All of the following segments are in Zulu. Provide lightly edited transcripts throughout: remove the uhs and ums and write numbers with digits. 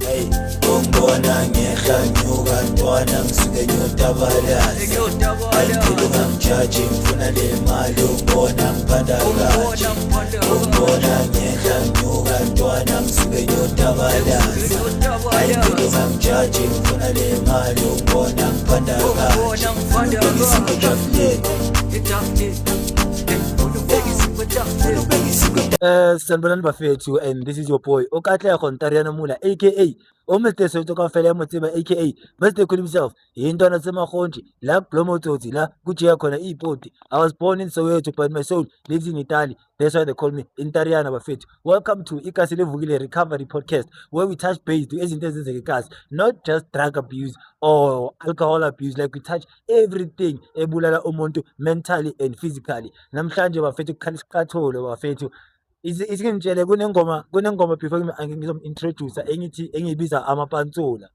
Hey, ungibona ngehlanyuka ntwana ngisuke nyotabalazi. Ayikho ngamjaji ngifuna le mali ungibona ngiphanda kahle. Ungibona ngehlanyuka ntwana ngisuke nyotabalazi. Ayikho ngamjaji ngifuna le mali ungibona ngiphanda kahle. Sanibonani bafethu, and this is your boy Okatlego Ntariana Mula aka Mr. Soweto Kampfele Motsiba aka Mr. Cool himself. Yintwana Semakhonji la Blomotsotsi la kujiya khona ipoti. I was born in Soweto but my soul lives in Italy. That's why they call me Ntariana bafethu. Welcome to Ikasi Levukile Recovery Podcast, where we touch base to ezinto ezenzeka, not just drug abuse or alcohol abuse. Like we touch everything ebulala umuntu mentally and physically. Namhlanje bafethu kukhalisikhatholo bafethu. Isingitshele kunengoma before ngizomintroduce engibiza amapantsula.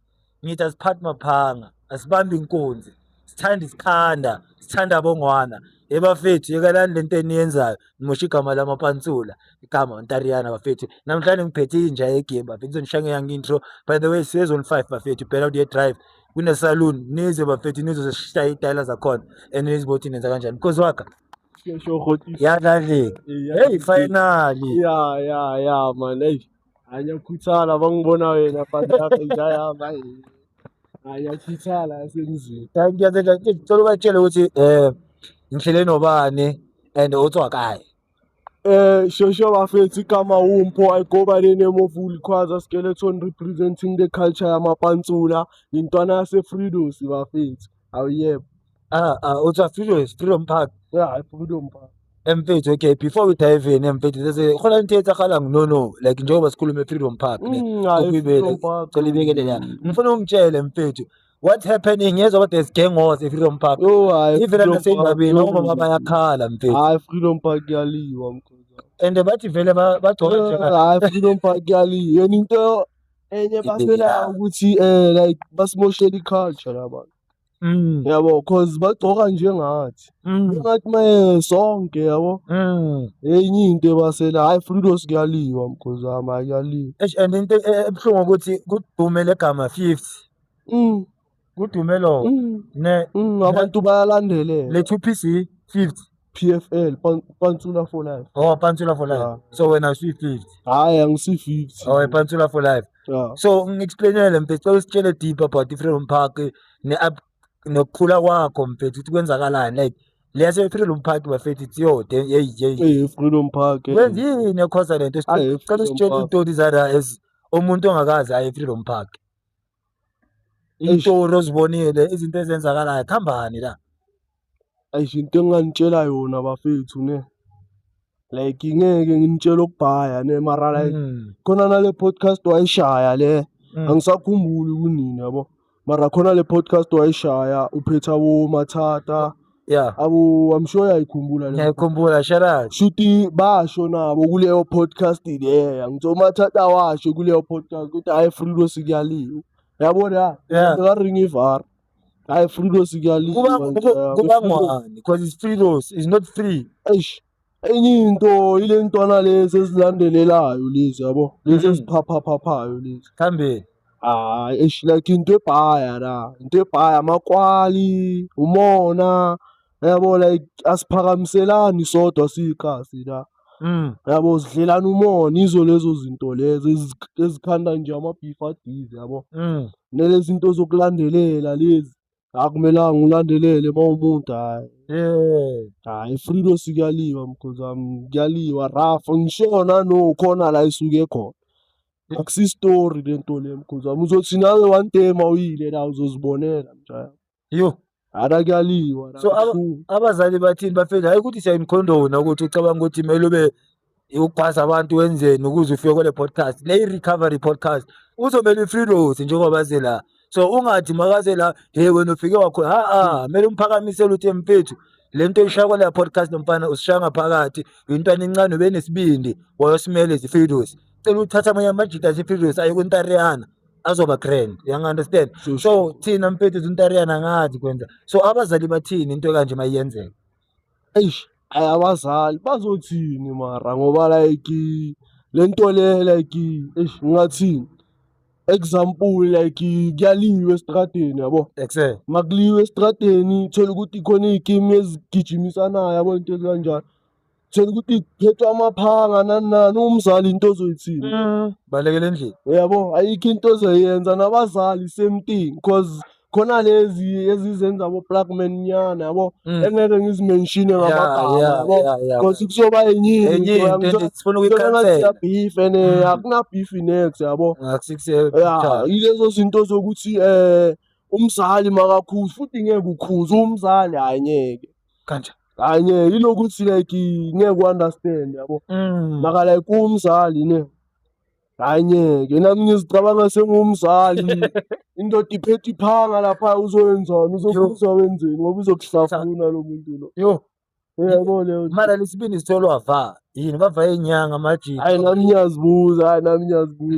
Ngithi asiphathi maphanga, asibambi inkunzi, sithanda isikhanda, sithanda abongwana. Bafethu yekalani lento eniyenzayo, ngimosha igama lamapantsula, igama Ntariana bafethu. Namhlanje ngiphethe inja yegame bafethu, ngizonishange yang-intro. By the way, season 5 bafethu, Bella Dear Drive. Kune saloon, nize bafethu, nizosishaya itayela zakhona, and nizibothi nenza kanjani. Because waka yadlaleka. Hey, finally. Ya man, hey. Anyakhuthala bangibona wena fantastic njayama. Anyakhuthala senzini. Ngicela ubatshele ukuthi ngihlele nobani and utswakayi. Shosho bafethu igama Wumpo. I go by the name of Ulikwaza Skeleton, representing the culture yamapantsula. Intwana yase-Fridos bafethu. Awuyebo. Utswa Freedom Park. Yeah, Freedom Park. Mfethu, okay, before we dive in, mfethu, there's khona into etsakhalayo no like njengoba sikhuluma eFreedom Park Freedom Park. Celibekele la. Ngifuna ungitshele mfethu, what's happening? Ngezwa ukuthi there's gang wars eFreedom Park. Even nasendabeni ngoba bayakhala mfethu. Freedom Park yaliwa mkhulu. And bathi vele bagcoka njengani. Freedom Park yaliwa. Yena into enye basela ukuthi like basimoshela iculture labantu. Yabo, cause bagcoka njengathi. Ngathi maye sonke yabo. Enye into basela hayi Fridos kuyaliwa mkhuzama kuyaliwa. And into ebhlungu ukuthi kudume legama 50. Kudume lo. Ne abantu bayalandelela. Le 2PC 50 PFL Pantsula for life. Oh, Pantsula for life. So when I see 50. Hayi angisi 50. Oh, Pantsula for life. Yeah. So ngexplainele mfethu usitshele deep about Freedom Park nokukhula kwakho mfethu ukuthi kwenzakalani like leyase Freedom Park bafethu it's yode hey Freedom Park. Wenzini ekhoza lento sicela usitshele into zara as umuntu ongakazi aye Freedom Park. Into rozibonile izinto ezenzakalayo khambani la. Ayishinto enganitshela yona bafethu ne. Like ngeke nginitshela ukubhaya ne mara like khona nale podcast wayishaya le angisakhumbuli kunini yabo. Mara khona le podcast wayishaya uphetha wo Mathata. Yeah. I'm sure uyayikhumbula le. Ngiyakhumbula Sharad. Shuthi basho nabo kuleyo podcast le. Ngitho Mathata washo kuleyo podcast ukuthi hayi Fridos kuyaliwa. Yabona? Ka ring ivar. Hayi Fridos kuyaliwa. Kuba ngwani because it's Fridos, it's not free. Eish. Enye into ile ntwana lezi ezilandelelayo lezi yabo. Lezi eziphaphaphaphayo lezi. Khambeni. Ish like into ebhaya la. Into ebhaya amakwali, umona. Yabo like asiphakamiselani sodwa sikhasi la. Yabo sidlelana umona izo lezo zinto lezo ezikhanda nje ama-beef adize yabo. Nalezi zinto zokulandelela lezi. Akumelanga ulandelele mawumuntu hayi. Hayi Fridos kuyaliwa mkhuzami kuyaliwa rafa ngishona no khona la isuke khona. Akusi story lento le mkhuzami uzothi nawe one day mawuyile la uzozibonela mjaya. Yo. Ara kuyaliwa. So abazali bathini bafethu hayi ukuthi siyayimkhondona ukuthi ucabanga ukuthi kumele ube ukupasa abantu wenzeni ukuze ufike kule podcast le recovery podcast uzomela iFridos njengoba baze la. So ungathi makaze la hey wena ufike wakho kumele umphakamisele uthi mfethu lento ishaya kwala podcast nomfana usishaya ngaphakathi intwana encane ubenesibindi wayosimele iFridos. Cela uthatha amanye amajita eFridos aye kuNtariana azoba grand. You understand? So thina mfethu uNtariana ngathi kwenza. So abazali bathini into kanje mayiyenzeka? Eish abazali bazothini mara ngoba like lento le like eish ngathini example like kuyaliwa estradeni yabo. Ekse. Makuliwa estradeni thola ukuthi khona iy'kimu ezigijimisanayo yabo into ezikanjalo. Thola ukuthi kuphethwe amaphanga nani nani umzali into ozoyithini. Balekela endlini. Yabo ayikho into ozoyenza nabazali same thing cause khona lezi ezizenza abo-blackman nyana yabo engeke ngizimenshine ngamagama yabo cause kuzoba enyini sifuna ukuyikhansela. Siyabeef and akuna-beef next yabo. Ya yilezo zinto zokuthi umzali makakhuza futhi ngeke ukhuze umzali hayi ngeke. Kanjani? Hayi ngeke yilokuthi like ngeke u-understand yabo. Maka like umzali ne. Hayi ngeke nami ngizicabanga sengumzali. Indoda iphethe iphanga lapha uzoyenzani uzofisa wenzeni ngoba uzokuhlafuna lo muntu lo. Yo. Yabo leyo. Mara lesibini sitholwa wava. Yini bava inyanga amajini. Hayi nami ngiyazibuza,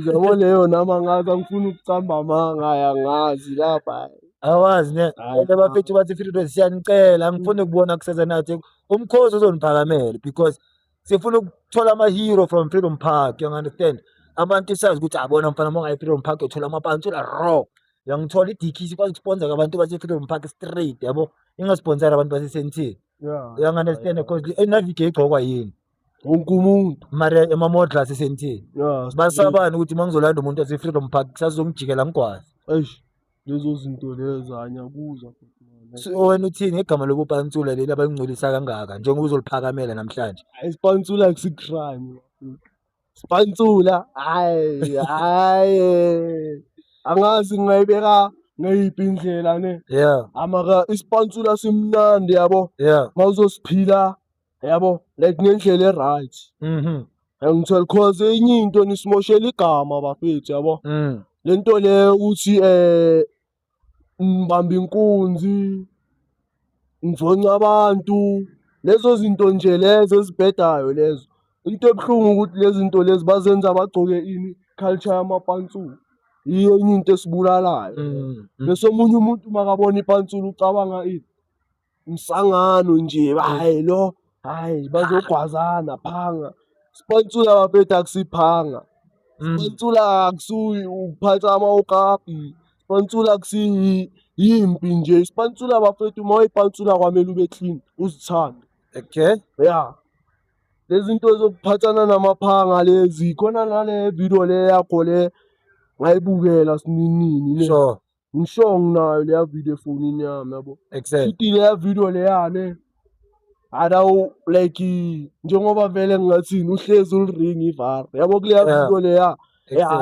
yabo leyo nami angazi angifuni ukucamba amanga ayangazi lapha. Awazi ne abafethu bathi Freedom siyanicela angifuni ukubona kusasa nathi umkhosi uzoniphakamela because sifuna ukuthola ama-hero from Freedom Park, you understand? Abantu sazi ukuthi abona mfana monga e-Freedom Park uthola amapantula raw. Yangithola i-DK sikwazi ukusponsor abantu base-Freedom Park straight yabo. Ingasponsor abantu base-Sentini. You understand because enavike igqokwa yini? Wonke umuntu. Mara ama-model ase-Sentini. Basabani ukuthi mangizolanda umuntu wase-Freedom Park kusazongijikela ngikwazi. Eish lezo zinto lezo anyakuza. So wena uthini ngegama lobupantsula leli abangcolisa kangaka njengoba uzoliphakamela namhlanje? Isipantsula akusicrime. Sipantsula hayi angazi ngayibeka ngayiphi indlela ne. Amaka isipantsula simnandi yabo. Mawuzosiphila yabo like ngendlela e-right. Ngithola cause enye into nisimoshela igama bafethu yabo. Lento le uthi ngibamba inkunzi ngivonca abantu lezo zinto nje lezo ezibhedayo lezo. Into ebuhlungu ukuthi lezi zinto lezi bazenza bagcoke ini culture yamapantsula. Yiyo enye into esibulalayo. Bese omunye umuntu makabona ipantsula ucabanga ini umsangano nje hayi lo hayi bazogwazana phanga. Sipantsula bafethu akusiphanga. Sipantsula akusuyi ukuphatha amawukapi. Sipantsula yimpi nje. Sipantsula bafethu mayipantsula kwamele ube clean uzithande. Okay. Ya. Lezi zinto zokuphathana namaphanga lezi khona nale video le yakho le ngayibukela sininini ne. Sure. Ngisho nginayo le video efonini yami yabo. Futhi le video le yane adawu like njengoba vele ngingathini uhlezi uliring ivar. Yabo kule video le ya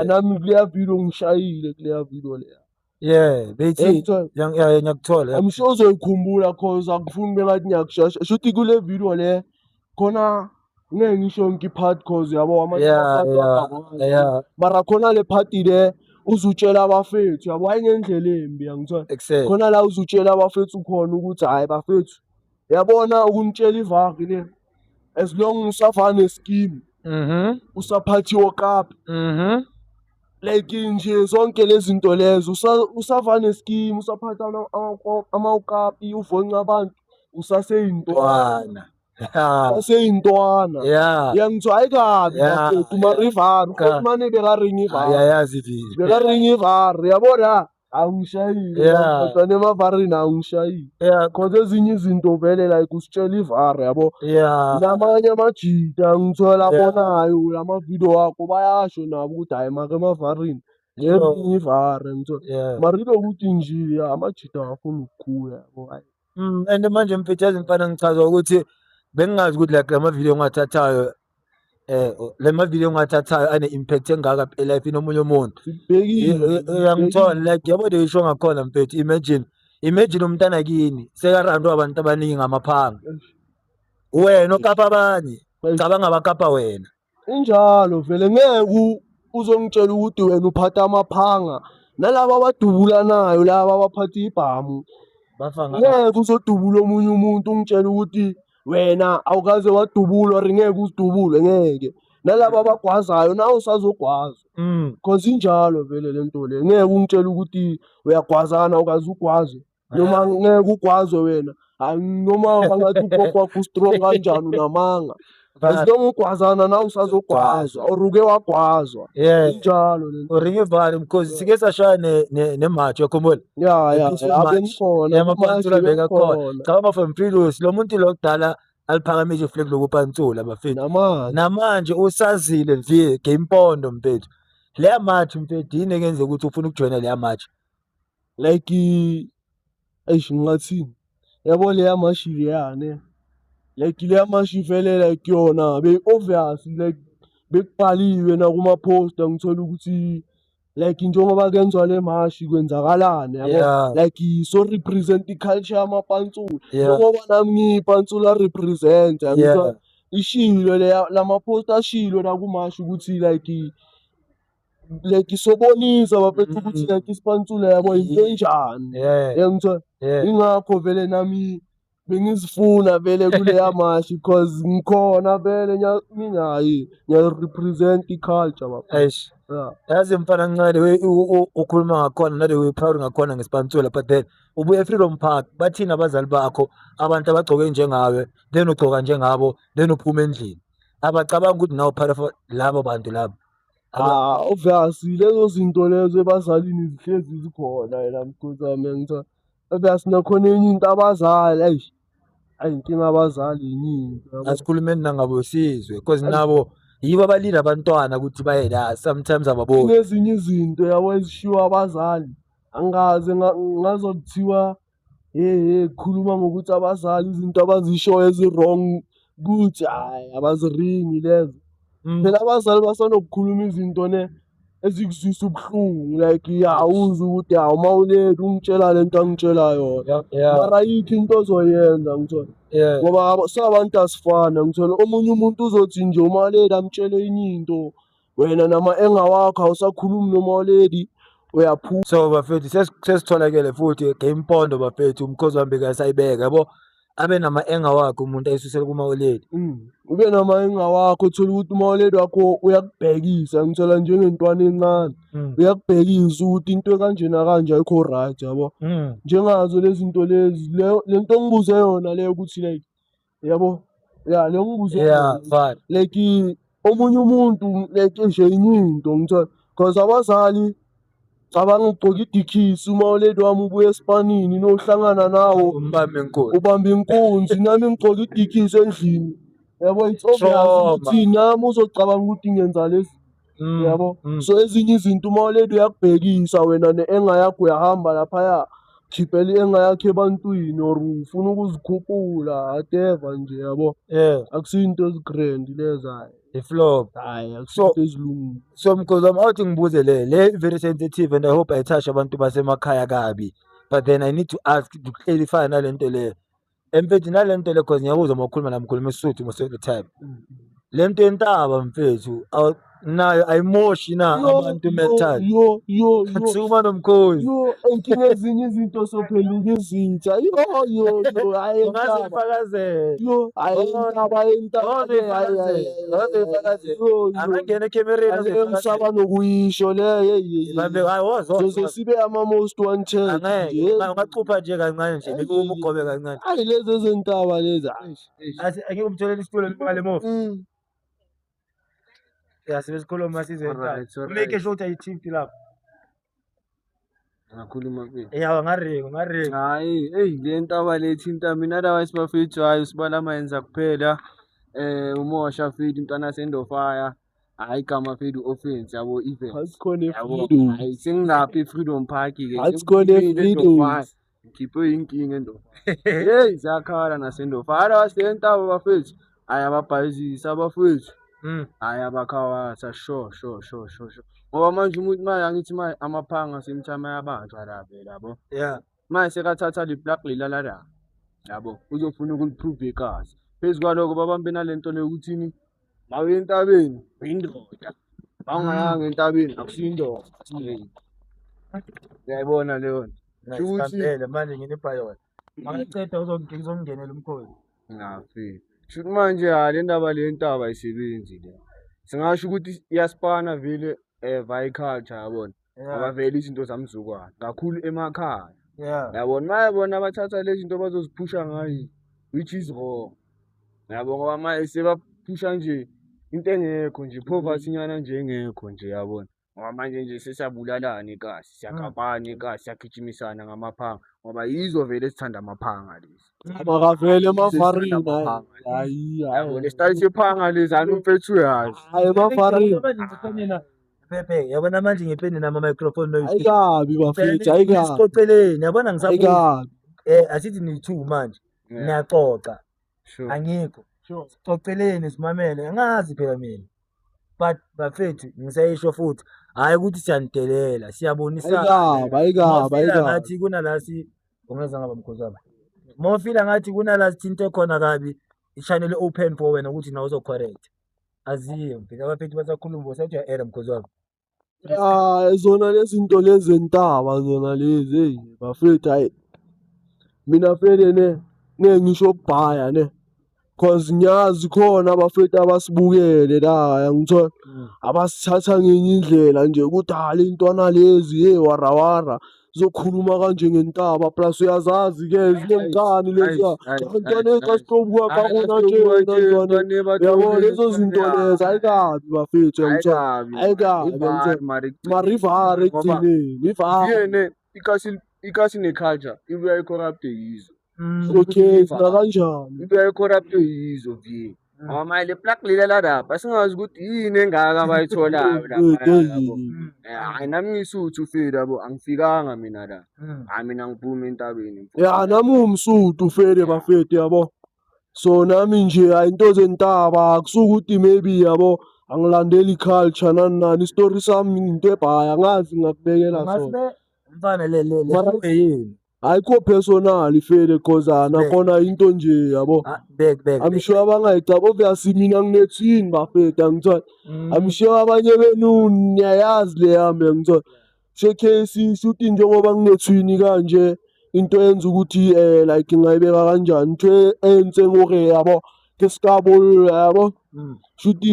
nami kule video ngishayile kule video le. Yeah, bethi ngiyakuthola. I'm sure uzoyikhumbula cause akufuni bengathi ngiyakushasha. Shuthi kule video le khona ngeke ngisho yonke i-part cause yabo mara khona le party le uzutshela abafethu yabo hayi ngendlela embi yangithola. Khona la uzutshela abafethu khona ukuthi hayi bafethu yabona ukunitshela ivari le as long usafana ne-scheme usaphathiwe okapi like nje zonke lezi zinto lezo usafana ne-scheme usaphatha amawukapi uvonca abantu usaseyintwana. Aseyintwana. Yangithiwa ayikabi bafethu marivani khona bekaring ivari. Ayayazi vile. Bekaring ivari yabona angishayile kodwa nemavarini angishayile. Cause ezinye izinto vele like usitshela ivari yabo. Namanye amajita ngithola bonayo lama-video wakho bayasho nabo ukuthi hayi maka emavarini ngeke ivari ngithola. Marilo ukuthi nje amajita afuna ukukhuya yabo hayi. And manje mfethu yazi mfana ngichaza ukuthi bengingazi ukuthi like lama-video engiwathathayo lama-video engiwathathayo ane-impact engaka elifini omunye umuntu. Uyangithola like yabo le isho ngakhona mfethu imagine umntana kini sekarandwa abantu abaningi ngamaphanga. Wena okapa abanye cabanga abakapa wena. Injalo vele ngeke uzongitshela ukuthi wena uphatha amaphanga nalabo abadubulanayo laba abaphatha ibhamu. Ngeke uzodubula omunye umuntu ungitshela ukuthi wena awukaze wadubulwa ngeke uzidubule ngeke. Nalabo abagwazayo nawe usazogwaza. Cause injalo vele lento le ngeke ungitshela ukuthi uyagwazana ukaze ugwaze noma ngeke ugwazwe wena. Noma bangathi ugogo wakho strong kanjani unamanga. Esidonga ugwazana na usazogwazwa or uke wagwazwa. Yeah. Injalo lento. Uringe vale because sike sashaya nematch yakhumbula. Ya abenikhona Yamapantsula bekakhona. Cha bafana Mphilisi lo muntu lokudala aliphakamise iflag lokupantsula bafethu. Namanje usazile nje game pondo mfethu. Leya match mfethu yini kenze ukuthi ufuna ukujoina leya match. Like ngingathini? Yabo leya match leyane. Like leya match vele like yona be obvious like bekubhaliwe na kuma poster ngithola ukuthi like njengoba kenzwa le match kwenzakalani yabo like so represent iculture yamapantsula ngoba nami ngiyipantsula represent ngithola ishilo lama poster ashilo la kumatch ukuthi like sobonisa bafethu ukuthi like isipantsula yabo into enjani ngithola ingakho vele nami bengizifuna vele kuleya match because ngikhona vele ngingayi ngiya represent iculture baba. Yazi mfana ncane ukhuluma ngakhona nale we proud ngakhona ngesipantsula but then ubuye eFreedom Park bathina abazali bakho abantu abagcoke njengawe then ugcoka njengabo then uphuma endlini abacabanga ukuthi nawo part of labo bantu labo. Obviously lezo zinto lezo ebazalini zihlezi zikhona la mkhosami ngithola obviously nakhona enye into abazali inkinga abazali iningi asikhulumeni nangabo sizwe because nabo yibo abalila abantwana ukuthi baye la sometimes ababoni kunezinye izinto yabo ezishiwa abazali angaze ngazokuthiwa khuluma ngokuthi abazali izinto abazishoyo ezi-wrong ukuthi abaziringi lezo phela abazali basanokukhuluma izinto ezikuzwisa ubuhlungu like awuzi ukuthi mawulethu ungitshela lento angitshela yona mara ayikho into ozoyenza ngithola ngoba sabantu asifana ngithola omunye umuntu uzothi nje umaledi amtshele enye into wena nama-enga wakho awusakhulumi nomaledi uyaphuma. So bafethu sesitholakele futhi game pondo bafethu umkhozwami kasayibeka yabo abe nama-enga wakho umuntu ayisusele kumawoledi ube nama-enga wakho uthola ukuthi umawoledi wakho uyakubhekisa ngithola njengentwana encane uyakubhekisa ukuthi into ekanje nakanje ayikho right yabo njengazo lezi zinto lezi le nto ngibuze yona leyo ukuthi like yabo leyo ngibuze like omunye umuntu like nje enye into ngithola because abazali cabanga ugcoka idikhisi umawoledi wami ubuye esipanini nohlangana nawo ubamba inkunzi nami ngigcoka idikhisi endlini yabo it's obvious ukuthi nami uzocabanga ukuthi ngenza lesi yabo so ezinye izinto umawoledi uyakubhekisa wena ne-enga yakho uyahamba laphaya khiphela i-enga yakho ebantwini or ufuna ukuzikhuphula whatever nje yabo akusiyinto ezigrand lezo iflop akusinto ezilungile. So mkhozwami awuthi ngibuze le very sensitive and I hope I touch abantu basemakhaya kabi but then I need to ask to clarify nalento le emfethu nalento le because ngiyakuzwa makhuluma namkhuluma isuthu most of the time lento yentaba mfethu nayo ayimoshi na abantu mental kusukuma nomkhozi inkinga ezinye izinto sopheluka izitha hayi angangena ekemereni engisaba nokuyisho sibe ama-most wanted ungachupha nje kancane nje bekuma ugobe kancane hayi lezi ezentaba lezi ake umtholele isitulo ngale mofu sikhuluma sizwe make sure ukuthi ayithinti lapho ngakhuluma ngaringa hayi le ntaba le thinta mina otherwise bafethu hayi usibala mayenza kuphela umosha fethu umntwana sendofaya hayi igama fethu offense yabo event hayi sengilapha e-Freedom Park ke ngikhiphe inkinga endofaya zakhala nasendofaya le ntaba bafethu hayi ababhayizisa bafethu hayi abakhawasa sure ngoba manje umuntu manje angithi manje amaphanga semthama yabanjwa labo manje sekathatha li-plug lilala la yabo uzofuna ukuliprove ekazi phezu kwalokho babambe nalento leyo ukuthini mawe entabeni uyindoda bangayanga entabeni akusiyindoda uyayibona leyo nto manje nginipha yona mangiceda uzongingenela umkhozi ngafika shuthi manje le ndaba le ntaba ayisebenzi le singasho ukuthi iyasipana vele via culture yabona ngoba vele izinto zamzukwana kakhulu emakhaya yabona mayabona abathatha lezi zinto bazoziphusha ngayo which is wrong yabo ngoba manje siphusha nje into engekho nje, poverty nyana nje engekho nje yabona. Ngoba manje nje sesiyabulalana ekasi, siyagabana ekasi, siyagijimisana ngamaphanga ngoba yizo vele esithanda amaphanga lezi. Makavele emafarina Amaphanga hayi yabo, lesital sephanga lezana umfethu uyazi. hayi emafarina Pepe, yabona manje ngipende nama-microphone noise. ayikabi bafethu ayikabi Sicoceleni, yabona ngisabuza. ayikabi Asithi ni-2 manje. Yeah. Niyaxoxa. Sure. Angikho. Sicoceleni simamele. Angazi phela mina. But bafethu ngisayisho futhi hayi ukuthi siyanidelela, siyabonisana. ayikabi Mawufila ngathi kunala ungeza ngaba mkhosi wami. Mawufila ngathi kunala sithinte khona kabi i-channel open for wena ukuthi nawe uzocorrect. Aziyo phela abafethu basakhuluma usathi uya-error mkhosi wami. zona lezi zinto lezi zentaba zona lezi hey bafethu hayi mina vele ngeke ngisho ukubhaya cause ngiyazi khona abafethu abasibukele la yangithola abasithatha ngenye indlela nje ukuthi le ntwana lezi hey warawara zokhuluma kanje ngentaba plus uyazazi ke zinemcani leziya ntwana ekasitobuka kakona nje ntwana yabo lezo zinto lezo ayikabi bafethu yangithola ayikabi marivari ekugcineni ivari Yene ikasi ne-culture ibuya i-corrupte yizo. okay sina kanjani Ibuya i-corrupte yizo vye. Ngoba manje le plug leli lapha singazi ukuthi yini engaka abayitholayo lapha yabo. Hayi nami ngisuthi ufile yabo angifikanga mina la. Hayi mina ngiphuma entabeni. ya nami umsudu ufele bafethu yabo so nami nje into zentaba akusukuthi maybe yabo angilandeli culture nani story sami into ebhaya ngazi ngakubekela sona Ngasibe mfana le yini? ayikho personal ifele cozana khona into nje yabo Bek. I'm sure abangayicaba obviously mina nginethini bafethu angithola I'm sure abanye benu niyayazi le yami angithola showcase shoot njengoba nginethini kanje into yenza ukuthi like ngayibeka kanjani into enze ngore yabo ke sikabo yabo shoot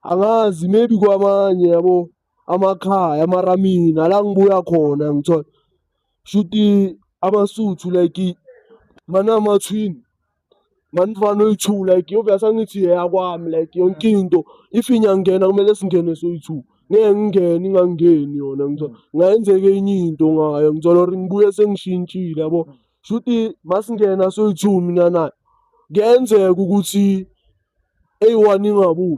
angazi maybe kwamanye yabo amakhaya amaramina la ngibuya khona ngithola shoot amasuthu like manama-twin manifana oyi-2 like obviously angithi yakwami like yonke into if inyangena kumele singene soyi-2 ngeke ngingene ingangeni yona ngithola ngayenzeka enye into ngayo ngithola or ngibuye sengishintshile yabo shoot masingena soyi-2 mina nayo kuyenzeka ukuthi eyi-1 ingabuyi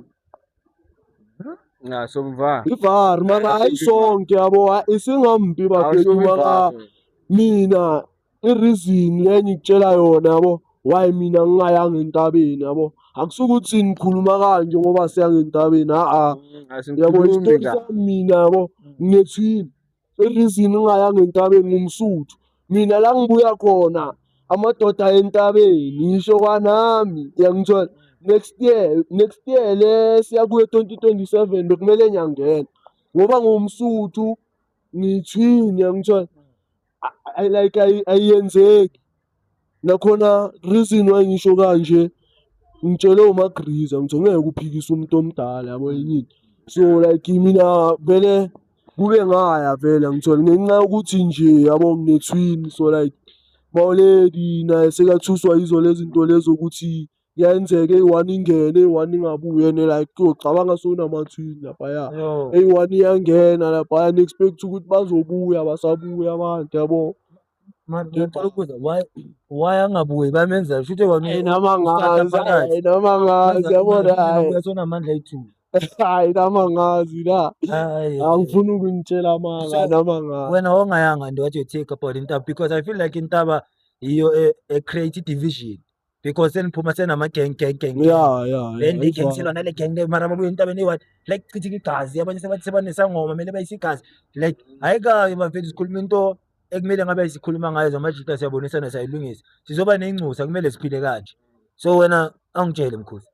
So mva. ivari mara hayi sonke yabo isingambi bafethu mara mina i-reason le ngikutshela yona yabo why mina ngingayanga entabeni yabo akusukuthi nikhuluma kanje ngoba siya ngentabeni yabo isitori sami mina yabo nginethini i-reason ngingayanga entabeni ngumsuthu mina la ngibuya khona amadoda entabeni ngisho kwanami yangithola next year le siya kuye 2027 bekumele nyangena ngoba ngumsuthu ngithini yangithola like ayenzeki nakhona reason why ngisho kanje ngitshele uMagriza ngithi ngeke uphikise umuntu omdala yabo yini so like mina vele kube ngaya vele ngithola ngenxa yokuthi nje yabo nginethwini so like mawuledi naye sekathuswa yizo lezi zinto lezo ukuthi kuyenzeka eyi-1 ingene eyi-1 ingabuye like kuyocabanga sonamathwini laphaya eyi-1 iyangena laphaya ni-expect ukuthi bazobuya basabuya abantu yabo Why angabuyi bamenza shute noma ngazi yabona hayi sonamandla ayi-2 hayi noma ngazi la angifuni ukunitshela amanga noma ngazi wena ongayanga nto what you take about intaba because I feel like intaba yiyo create division because seniphuma senama-gang then igangselwa nale gang le mara babuye entabeni eyi-1 like chithika igazi abanye sebathi sebanesangoma kumele bayise igazi like hayi kayo bafethu sikhuluma into ekumele ngabe sikhuluma ngayo zamajita siyabonisana sayilungisa sizoba nengcusa kumele siphile kanje so wena angitshele mkhosi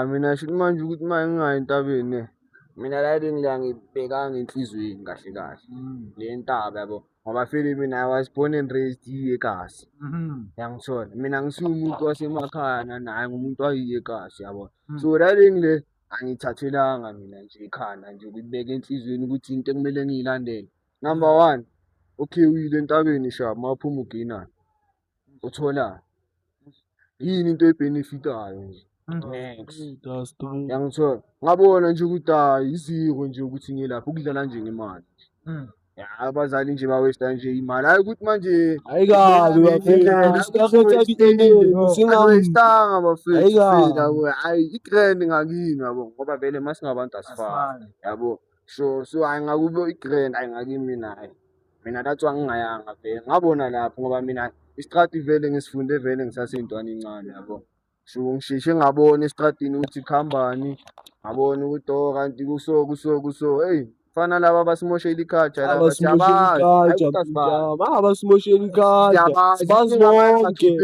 Mina shithi manje ukuthi manje ngingayi entabeni mina la ngila ngibhekanga enhlizweni kahle kahle le ntaba yabo ngoba vele mina I was born and raised eKasi yangithola mina ngisumuntu wasemakhaya naye ngumuntu wayiyeKasi yabo so la ngile angithathelanga mina nje ekhanda nje ukubeka enhlizweni ukuthi into ekumele ngiyilandele. Number 1 okay uyile entabeni shaba maphuma uginana uthola yini into ebenefitayo nje next That's true. yangithola ngabona nje ukuthi hayi iziko nje ukuthi ngilapha ukudlala nje ngemali ya abazali nje bawesta nje imali hayi ukuthi manje Ayikabi bafethu, sikakhetha i-end, singawestanga bafethu Ayikabi. yabo hayi i-grand ngakini yabo ngoba vele masingabantu asifani yabo so hayi ngakube i-grand hayi ngakimi mina hayi mina that's why ngingayanga vele ngabona lapho ngoba mina istrati vele ngisifunde vele ngisaseyintwana encane yabo so ngisheshe ngabona estradini ukuthi kuhambani ngabona ukuthi kanti kuso hey fana laba basimoshela i-culture laba siyabazi abasimoshela ikhaja sibazi bonke.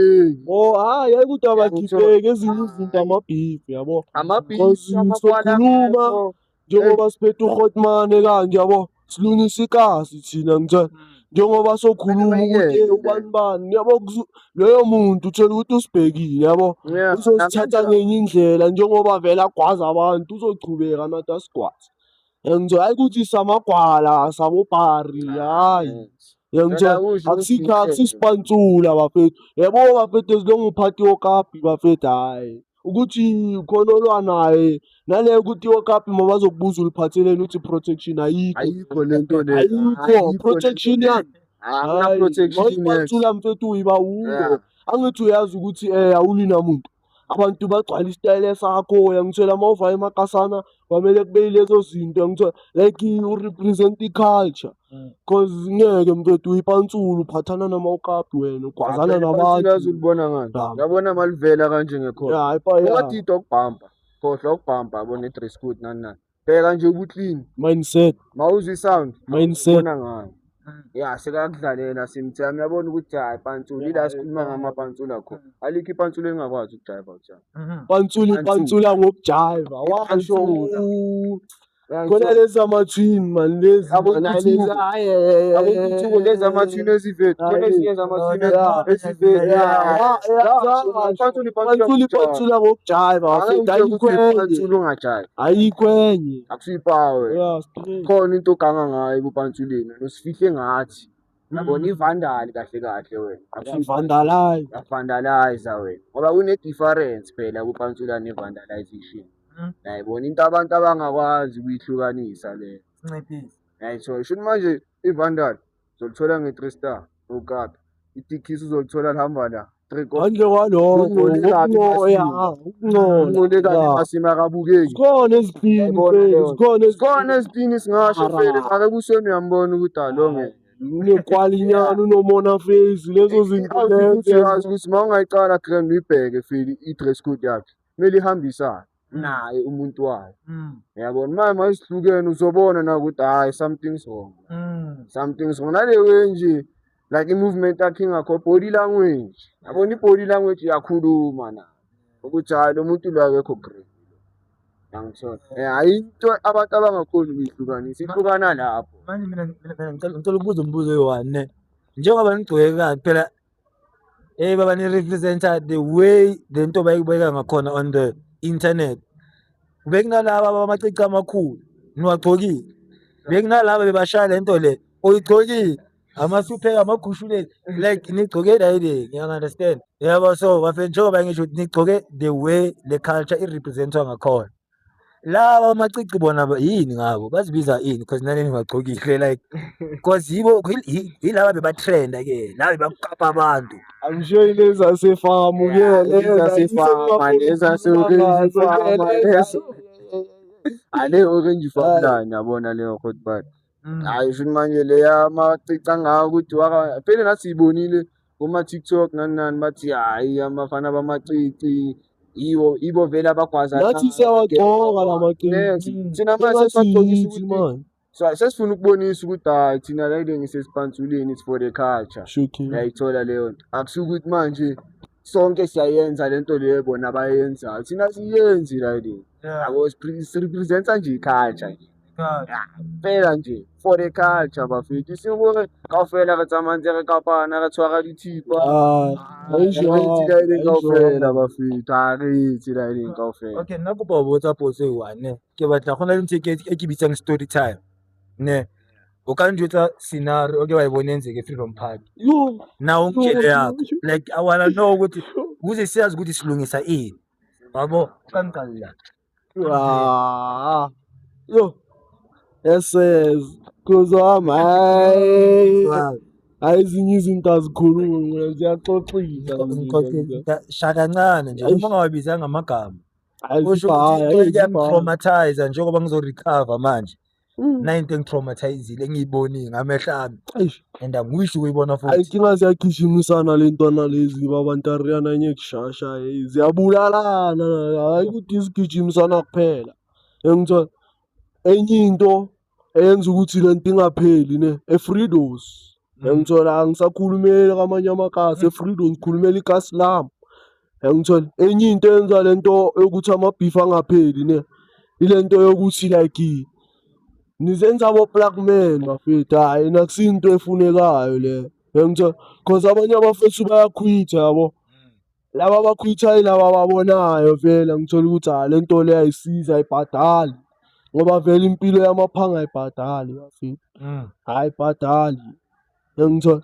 Oh hayi ayikuthi abagibheki ezinye izinto amabhifi yabo, amabhizi sokhuluma njengoba siphethe uHotman kanje yabo, silungisa ikasi thina ngithe njengoba sokhuluma ukuthi ubani yabo, loyo muntu uthola ukuthi usibhekile yabo, uzosithatha ngenye indlela njengoba vele agwaza abantu uzochubeka nathi asigwaze. Ngithe hayi ukuthi samagwala sabobhari hayi ngithe akusisipantsula bafethu yabo bafethu ezilonge uphathi wokapi bafethu hayi ukuthi khona olwanaye nale ukuthi wokapi mabazokubuza uliphatheleni uthi protection ayikho lento le ayikho protection yani akuna protection mayipantsula mfethu uyiba ulo angithi uyazi ukuthi awulina muntu abantu bagcwala isitayile sakho yangithola mawuva emakasana kwamele kube yilezo zinto ngithola like urepresent i-culture cause ngeke mfethu uyipantsula uphathana namawukapi wena ugwazana nabantu ulibona ngani ngabona malivela kanje ngekhona ungatitwa ukubhampa khohlwa ukubhampa yabona i-dress code nani bheka nje ubuclean mindset mawuzwa i-sound mindset ubona ngani ya sekakudlalela simthami yabona ukuthi hayi pantsula ila sikhuluma ngamapantsula akho alikho ipantsula engakwazi ukujiva utshani pantsula ngokujiva washo khona lezi ama-twin man lezi abothuko lezi amathini ezivethu khona ezinye zamathini ezivethu pantsula ngokujiva pantsula ungajiva ayikho enye akusiyipawe khona into oganga ngayo kupantsuleni nosifihle ngathi yabona ivandali kahle kahle wena vandalize wena ngoba kune-difference phela kupantsula ne-vandalization yayibona into abantu abangakwazi ukuyihlukanisa leyo yayithola shouthi manje ivandali uzolithola nge-3 star ukapi itikisi uzolithola lihamba la ngaphandle kwalokho masimakabukeyi zikhona zikhona ezipini singasho fele ngake kusweni uyambona ukuthi alonge unekwalinyana unomona face lezo zinto lezo ukuthi ma ungayiqala grand uyibheke feli i-dress code yakhe kumele ihambisane naye umuntu wayo yabona manje masihlukene uzobona na ukuthi hayi something's wrong nale way nje like i-movement yakhe ingakho body language yabona i-body language iyakhuluma na ukuthi hayi lo muntu lo akekho great yangithola hayi into abantu abangakhoni ukuyihlukanisa ihlukana lapho manje mina ngicela ukubuza umbuzo oyi-one ne njengoba nigcweke kanje phela baba ni-representa the way le nto bayibeka ngakhona on the internet bekunalaba abamacici amakhulu niwagcokile bekunalaba bebashaya le nto le oyigcokile amasupheka amagushuleni like nigcoke layile ngiya-understand yabo so bafethu njengoba ngisho ukuthi nigcoke the way le culture i-representwa ngakhona laba amacici bona yini ngabo bazibiza ini because nani ningagcokile like because yilaba bebatrenda ke laba bebakapa abantu I'm sure ilezi asefamu ale orange farmline yabona leyo hotbot hayi shuthi manje leya macici angaka ukuthi phela nathi siyibonile kuma-TikTok nani bathi hayi amafana bamacici ibo vele abagwaza nathi siyawagcoka la macici thina manje sesibagcokisa ukuthi sesifuna ukubonisa ukuthi hayi thina layile ngisesipantsuleni it's for the culture yayithola leyo nto akusuke ukuthi manje sonke siyayenza lento leyo bona abayenzayo thina siyenzi layile yabo sirepresenta nje i-culture nje phela nje for the culture bafethu sibone kaofela re tsamantse re kapana re tshwara dithipa kaofela bafethu a re itse layileng kaofela. Okay, nna kopa ho botsa potso e-one ke batla go na le ntho e ke bitsang story time ne o ka njwetsa scenario oke wa e bone ntse ke Freedom Park nawo ngitshele yakho like I wanna know ukuthi kuze siyazi ukuthi silungisa ini Yabo, kangiqali la. Ah, yo, yes, cause hayi ezinye izinto azikhulunywa ziyaxoxisa Sha kancane nje noma ungawabizanga amagama. Usho ukuthi ayizibhaya iyangi-traumatize njengoba ngizo-recover manje. Nayinto engi-traumatise-ile engiyibonile ngamehlo ami and angiwishi ukuyibona futhi. ayinkinga ziyagijimisana le ntwana lezi babantariyana enye kushasha ziyabulalana hayi ukuthi zigijimisana kuphela engithola enye into eyenza ukuthi le nto ingapheli ne e-Fritos engithola angisakhulumeli kwamanye amakasi e-Fritos ngikhulumela ikasi lami engithola enye into eyenza le nto yokuthi amabhifu angapheli ne ile nto yokuthi like nizenza abo-blackman bafethu hhayi nakusinto efunekayo le engithola cause abanye abafethu bayakhwitha yabo laba abakhwithayo yilaba ababonayo vele ngithola ukuthi le nto le ayisiza ayibhadali ngoba vele impilo yamaphanga ayibhadali bafethu ayibhadali engithola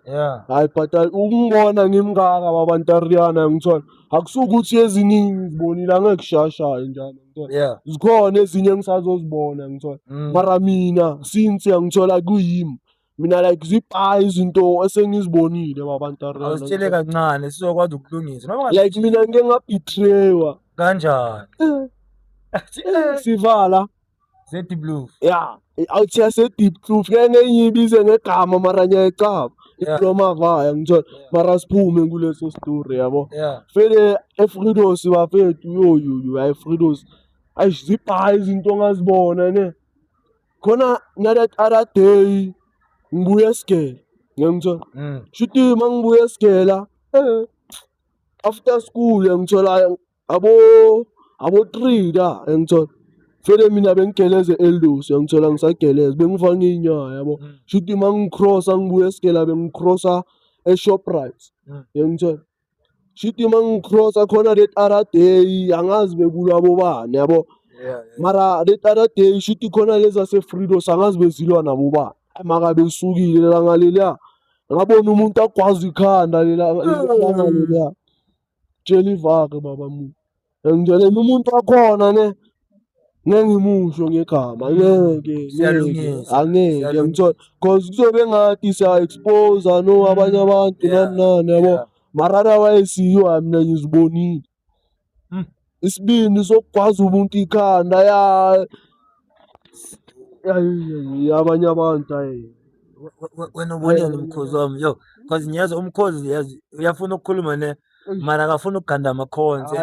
ayibhadali ukungibona ngimngaka babantariyana ngithola akusukuthi eziningi ngizibonile angekushashayo njalo ngithola zikhona ezinye engisazozibona ngithola mara mina since ngithola kuyimi mina like zipayi izinto esengizibonile babantariyana Awusitshele kancane sizokwazi ukulungisa noma like mina ngike ngabhithrewa kanjani. sivala Deep Blue. ya awuthiya se-deep kloof ngeke ngiyibize ngegama mara ngiyayicaba iploma vaya ngithola mara siphume kuleso story yabo vele e-Fritos bafethu yoyoyo hayi e-Fritos ayi zibhayi izinto ongazibona ne khona na-that other day ngibuya esigela ngiyangithola shuthi uma ngibuya esigela after school ngithola abo-3 la engithola vele mina bengigeleze Eldos ngithola ngisageleza bengivanga inyaya yabo shuthi uma ngicrossa ngibuya esigela bengicrossa e-Shoprite ngiyangithola shuthi uma ngicrossa khona that other day angazi bekulabo bani yabo mara that other day shuthi khona lezi zase-Fritos angazi bezilwa nabo bani maka besukile langa leliya ngabona umuntu agwaza ikhanda langa leliya tshela ivake baba muntu engitshela umuntu wakhona ne ngeke ngimusho ngegama angeke ngithola cause kuzobe ngathi siya-expose no abanye abantu nani nani yabo mara otherwise mina ngizibonile isibindi sokugwaza umuntu ikhanda abanye abantu hayi wena ubonile umkhozi wami yo cause ngiyazi umkhozi yazi uyafuna ukukhuluma ne mara akafuna ukuganda amakhonzi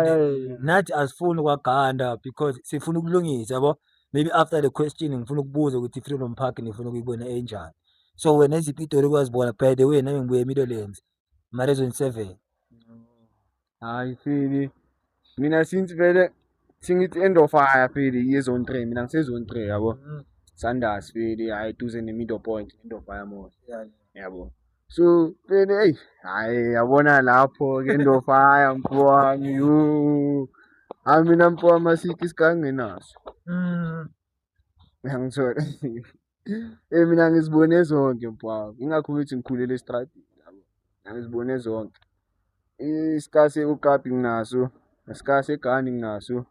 nathi asifuni ukwaganda because sifuna ukulungisa yabo. Maybe after the question ngifuna ukubuza ukuthi i-Freedom Park ngifuna ukuyibona enjani. So wena eziphi itori kwazibona by the way nami ngibuye eMidlands mara ezone 7 hayi fili mina since vele singithi end of fire fili yezone 3 mina ngisezone 3 yabo Sanders fili hayi duze ne-middle point end of fire more yabo so fili hey hayi yabona lapho ke end of fire mfowami yo mina mfowami masiki sikangenaso ngiyangithola mina ngizibone zonke mfowami ingakho ukuthi ngikhulele estradini yabo ngizibone zonke isikase ukapi nginaso isikase egani nginaso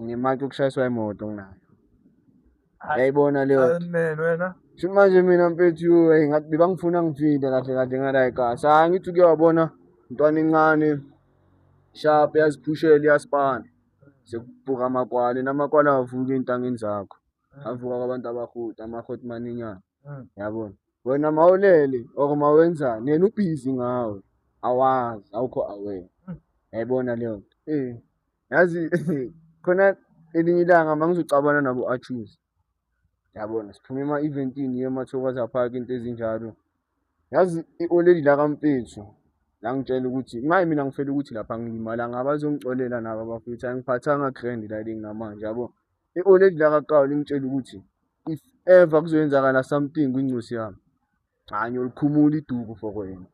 ngemaki yokushayiswa imoto nginayo yayibona leyo man wena sho manje mina mfethu hey ngathi bebangifuna ngifinde kahle kahle ngala ikasi ngithi uke wabona intwana encane sharp yaziphushela iyaspana sekubuka amakwale namakwala avuka entangeni zakho avuka kwabantu abahuta amahoti maninyana yabona wena mawulele or mawenzani yena ubhizi ngawe awazi awukho aware yayibona leyo nto yazi khona elinye ilanga mangizocabana nabo Achus yabona siphume ema-eventini yemathokoza park into ezinjalo yazi i-already la kamfethu la ngitshela ukuthi mina ngifela ukuthi lapha ngilimala ngabazongixolela nabo abafethu angiphathanga grand la nginamanje yabo i-already la kaqala ngitshela ukuthi if ever kuzoyenzakala something kwincosi yami ngiyolikhumula iduku for wena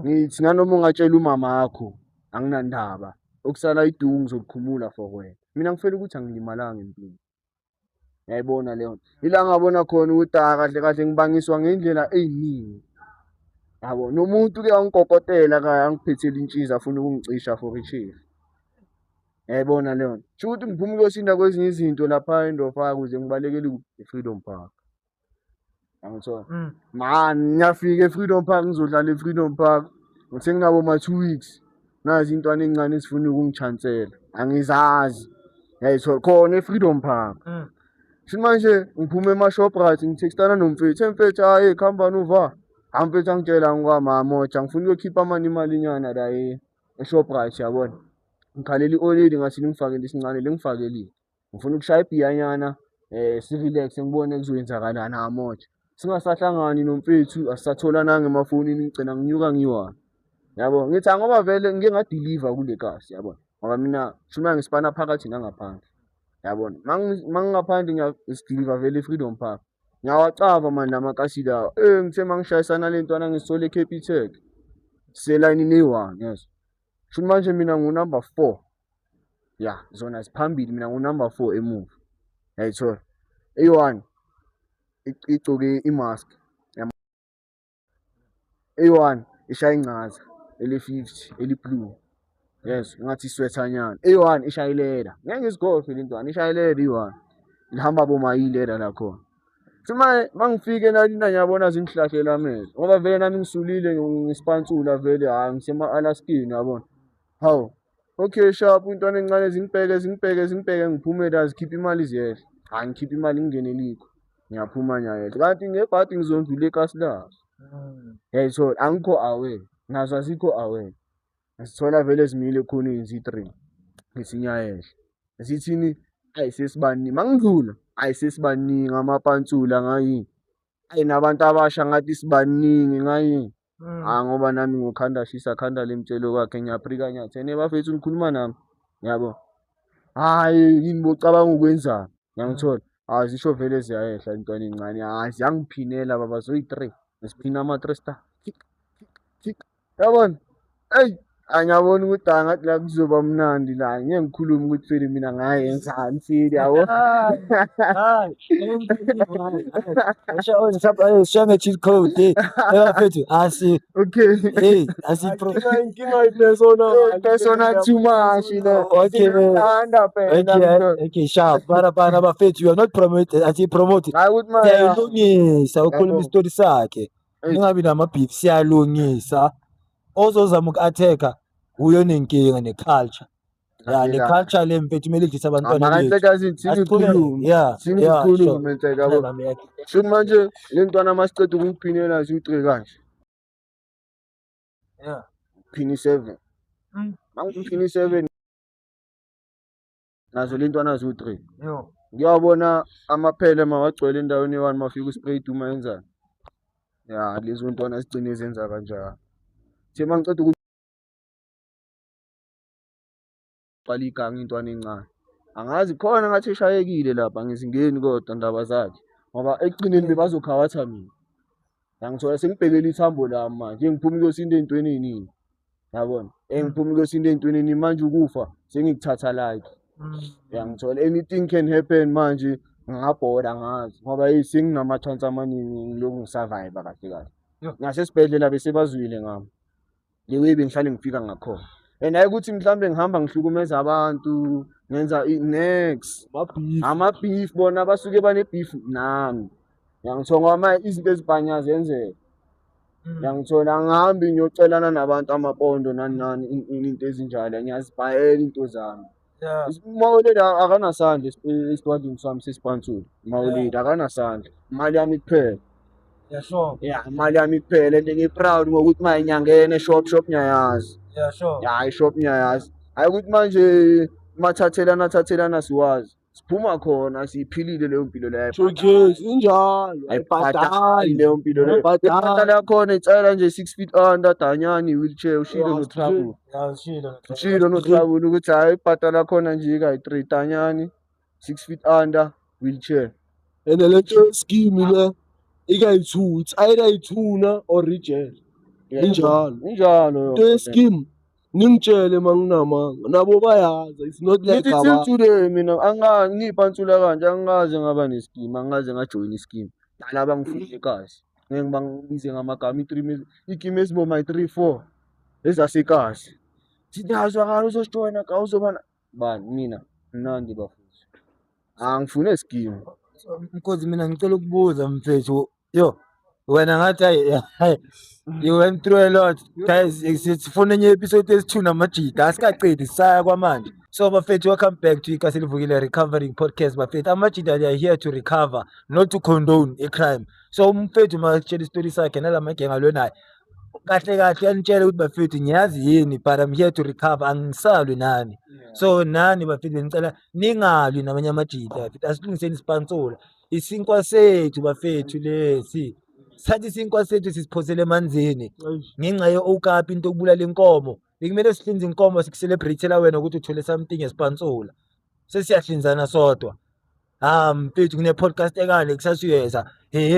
ngithi nganoma ungatshela umama wakho anginandaba okusala iduku ngizolikhumula for wena mina ngifela ukuthi angilimalanga empini yayibona leyo nto ila ngabona khona ukuthi kahle kahle ngibangiswa ngendlela eyiningi yabo nomuntu ke wangikokotela kaya angiphethela intshiza afuna ukungicisha for ichief Yayibona leyo nto. Kusho ukuthi ngiphuma ukuyosinda kwezinye izinto lapha endofaka ukuze ngibalekele i-Freedom Park. Yangithola? Man, ngiyafika e-Freedom Park ngizodlala e-Freedom Park. Ngithe nginabo ma-2 weeks. Nazi iy'ntwana ey'ncane ezifuna ukungichansela. Angizazi. Yayithola khona e-Freedom Park. Kusho manje ngiphume ema-Shoprite ngithekstana nomfethu. Mfethu hayi khambani uva. Mfethu angitshela ngikwaMamoja ngifuna ukuyokhipha imalinyana la e-Shoprite yabona. Ngikhalela i-olili ngathi ningifakele isincane lengifakelile. Ngifuna ukushaya ibhiyanyana si-relax ngibone kuzoyenzakalani Mamoja. Singasahlangani nomfethu asisatholananga emafonini ngigcina nginyuka ngiyi-one. Yabo ngithi ngoba vele ngike ngadiliva kule kasi yabona. Ngoba mina shuma ngisipana phakathi nangaphandle. Yabona mangingaphandle ngiyasidiliva vele e-Freedom Park. Ngiyawacava manje amakasi lawa. Ngithe mangishayisana le ntwana ngisithole e-Capitec. Selayinini eyi-1 yes. Kusho manje mina ngu-number 4. Ya zona ziphambili mina ngu-number 4 emuva. Yayithola. Eyi-1 igcoke i-mask. Eyi-1 ishaya incaza ele-50 eli-blue. Yes, ngathi iswethanyana. Eyi-1 ishaya ileda. Ngeke ngizigokhe le ntwana ishaya ileda eyi-1. Lihamba boma ileda la khona. Kusho mangifike la ngiyabona zingihlahlela amehlo. Ngoba vele nami ngisulile ngisipantsula vele ngisema-Alaskeni yabona. Hawu. Okay sharp intwana encane zingibheke ngiphume la zikhipha imali ziyehla. Hayi ngikhipha imali ngingene elikho. Ngiyaphuma nyayehla. Kanti ngebhadi ngizondlula ekasi lazo. Yayithola angikho aware. Nazo azikho aware. Ngisithola vele zimile ekhoneni zi-3. Ngithi nyayehla. Zithini ayisesibaningi. Mangidlula ayisesibaningi amapantsula ngayini. Nabantu abasha ngathi sibaningi ngayini. Ngoba nami ngokhanda shisa khanda lemtshelo kwakhe ngiyaprika nyathene bafethu ngikhuluma nami. Yabo. Hayi yini bocabanga ukwenzani. Ngiyangithola. Zisho vele ziyayehla intwana encane. Ziyangiphinela baba zoyi-3. Ngisiphina ama-3 star. Yabona? Ngiyabona ukuthi ngathi la kuzoba mnandi la. Ngeke ngikhulume ukuthi phela mina ngayenzani phela yabo. Hayi. Show me cheat code. Bafethu Okay. hey asipro. Inkinga Persona too much, you know. Okay, sharp. Bana bafethu, you are not promoted. Promoted. Hayi ukuthi manje Siyalungisa ukhuluma isitori sakhe. Ningabi nama-beef siyalungisa. Ozozama uku-attack-a uyo nenkinga ne-culture. Ya ne-culture le mfethu kumele idlise abantwana bethu. Yeah. Singikhulume ntseka yabo. Shuthi manje le ntwana masiceda ukungiphinela ziwu-3 kanje. Yeah. Phini 7. Mangiphini 7 nazo le ntwana ziwu-3. Yo. Ngiyabona amaphele mawagcwele endaweni e-1 mafika uspray duma yenzani. Ya lezo ntwana zigcine zenza kanjalo. Thi mangiceda ukuqala iganga intwana encane. Angazi khona ngathi eshayekile lapha ngizingeni kodwa ndaba zakhe. Ngoba ekugcineni bebazokhawatha mina. Ngangithola sengibhekele ithambo lami manje ngiphuma ukuyosinda ey'ntweni ey'ningi. Yabona? Ngiphuma ukuyosinda ey'ntweni ey'ningi manje ukufa sengikuthatha like. Ngithola anything can happen manje ngingabhoda ngazi ngoba senginama-chance amaningi ngilokhu ngisurvive kahle kahle. Ngasesibhedlela bese bazwile ngami. Le way bengihlale ngifika ngakhona. Hayi ukuthi mhlambe ngihamba ngihlukumeza abantu ngenza next ama-beef bona basuke bane-beef nami. Ngiyangithola ngoba izinto ezibhanya zenzeka. Ngiyangithola angihambi ngiyocelana nabantu amapondo nani into ezinjalo ngiyazibhayela into zami. Mawuledi akanasandla esiwadini sami sesipantsula. Mawuledi akanasandla. Imali yami kuphela. Yeah, sure. Yeah, imali yami kuphela and ngi-proud ngokuthi manje nyangene shop ngiyayazi. Yeah, sure. Ya ishop ngiyayazi. Hayi ukuthi manje mathathelana siwazi. Siphuma khona siphilile leyo mpilo leyo. Showcase injalo. Ayibhadali leyo mpilo leyo. Ibhadala yakhona itsayela nje 6 feet under danyani wheelchair ushilo no trouble. Yeah, Ushilo no trouble ukuthi hayi ibhadala khona nje ka-3 danyani 6 feet under wheelchair. And le scheme le ikayi-2 it's either ithuna or reject. Injalo. The scheme ningitshele manginamanga nabo bayazi it's not like Ngithi till today mina ngiyipantsula kanje angaze ngaba nescheme angaze ngajoin ischeme. Dala bangifike kazi. Ngeke bangibize ngamagama igime eziboma 3-4 ezasekazi. Sithi azwakala uzosijoyina ka uzobana Bani mina mnandi bafethu. Angifune scheme. Mkhozi mina ngicela ukubuza mfethu. Yo, wena ngathi hayi you went through a lot. Guys, sifuna enye episode esi-2 namajida. Asikaqedi sisaya kwamanje. So bafethu, welcome back to Ikasi Livukile Recovering Podcast bafethu. Amajida they are here to recover, not to condone a crime. So mfethu makatshela isitori sakhe nalamagenga alwenayo. Kahle kahle yanitshela ukuthi bafethu ngiyazi yini, but I'm here to recover, angisalwi nani. So nani bafethu ngicela ningalwi namanye amajida bafethu, asilungiseni ispansola. Isinkwa sethu bafethu lesi sathi isinkwa sethu sisiphosele emanzini ngenxa ye-okapi into okubulala inkomo. Bekumele sihlinze inkomo sikucelebrate-ela wena ukuthi uthole something espansola. Sesiyahlinzana sodwa. Mfethu kune-podcast ekale kusasuyeza.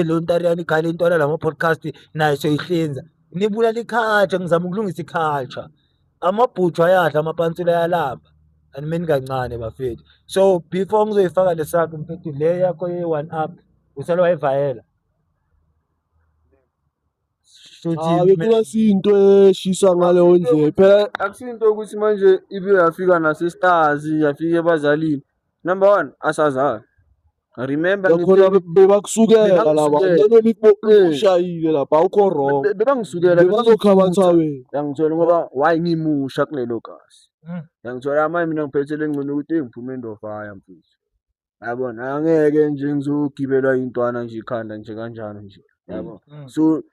Lo Ntariyana igale intwana lama-podcast nayo soyihlinza. Nibulala i-culture, ngizama ukulungisa i-culture. Amabhuthu ayadla, amapansula ayalamba. Animeni kancane bafethu. So before ngizoyifaka lesakho mfethu le yakho ye-1 up usale wayivayela. Bekusinto eshisa ngaleyo ndlela phela. Akusinto ukuthi manje ibe yafika nase-Stars, yafika ebazalini. Number 1 asazayo. Remember Yakhona bebakusukela laba. Ngeke nikushayile lapha awukho wrong. bebangisukela Bazokhabatha wena. Yangithola ngoba why ngimusha kulelo gasi. Yangithola manje mina ngiphethele ngcono ukuthi ngiphume endofaya mfethu. Yabona angeke nje ngizogibelwa intwana nje ikhanda nje kanjalo nje. Yabo. So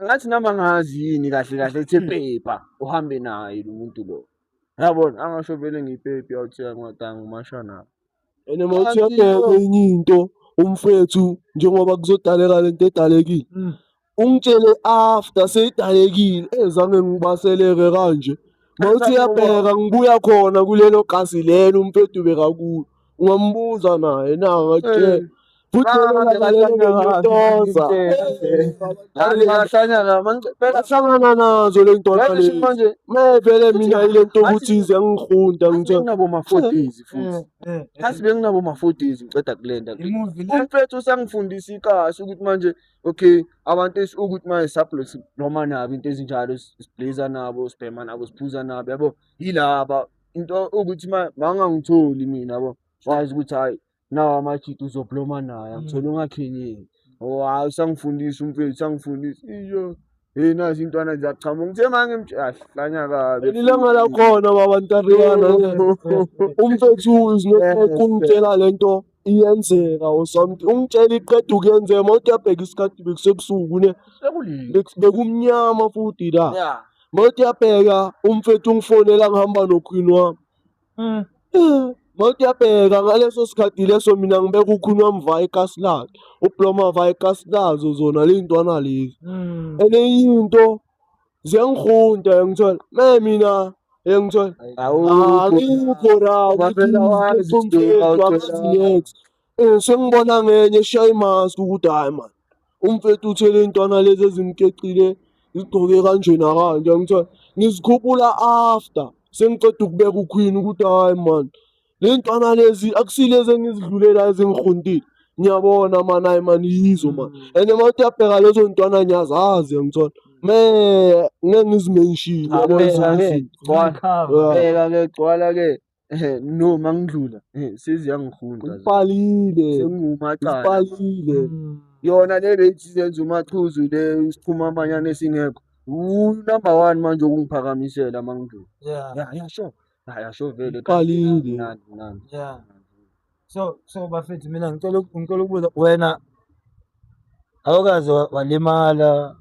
ngathi noma ngazi yini kahle kahle ethe paper uhambe naye umuntu lo. Yabona angasho vele ngiyipepi awuthiya ngodanga umashana. Ene mawuthi yabheka enye into umfethu njengoba kuzodaleka lento edalekile. Ungitshele after seyidalekile ezange ngibaseleke kanje. Mawuthi yabheka ngibuya khona kulelo gasi lelo umfethu bekakulo. Ungambuza naye na ngathi Bahlangana nazo le ntwana le. Mevele mina ile nto ukuthi ize ngihunda ngithe nginabo ma-40s futhi. Phasi benginabo ma-40s ngiceda kulenda. Umfethu usangifundisa ikasi ukuthi manje okay abantu ukuthi manje supplements noma nabo into ezinjalo siblazer nabo sibhema nabo siphuza nabo yabo yilaba into ukuthi mangangitholi mina yabo wazi ukuthi hayi nawa amajita uzobloma naye angithola ungakhenyeni. Hayi usangifundisa umfethu sangifundisa iyo nazi intwana ziyachama ngithe hlanya kabi ilanga lakhona baba Ntariyana. Umfethu is not kungitshela lento iyenzeka or something. Ungitshela iqeda ukuyenzeka mawuthi yabheka isikhathi bekusebusuku ne. Bekumnyama futhi la. Mawuthi yabheka umfethu ungifonela ngihamba noqueen wami. Mawuthi yabheka ngaleso sikhathi leso mina ngibeka ukhuni wami vaya ikasi lakhe. Ubloma vaya ikasi lazo zona le ntwana lezi. Enye into ziyangihunda ngithola. Mina ngithola. Akukho la. Sengibona ngenye eshaya imask ukuthi hayi man. Umfethu uthele intwana lezi ezimkecile igcoke kanje nakanje ngithola. Ngizikhuphula after sengiceda ukubeka ukhwini ukuthi hayi man. Le ntwana lezi akusilezi engizidlulela ezingihundile. Ngiyabona mana hayi man yizo man. Ene mawuthi yabheka lezo ntwana ngiyazazi ngithola. Ngeke ngizimenshini yabo bheka ke gcwala ke no mangidlula seziyangihunda Ngipalile. sengumacala Ngipalile. yona le bethi senza umachuzu le isiphuma amanyana esingekho number 1 manje okungiphakamisela mangidlula sure sure vele Ngipalile. nani. Yeah. So bafethu mina ngicela ukubuza wena awukaze walimala.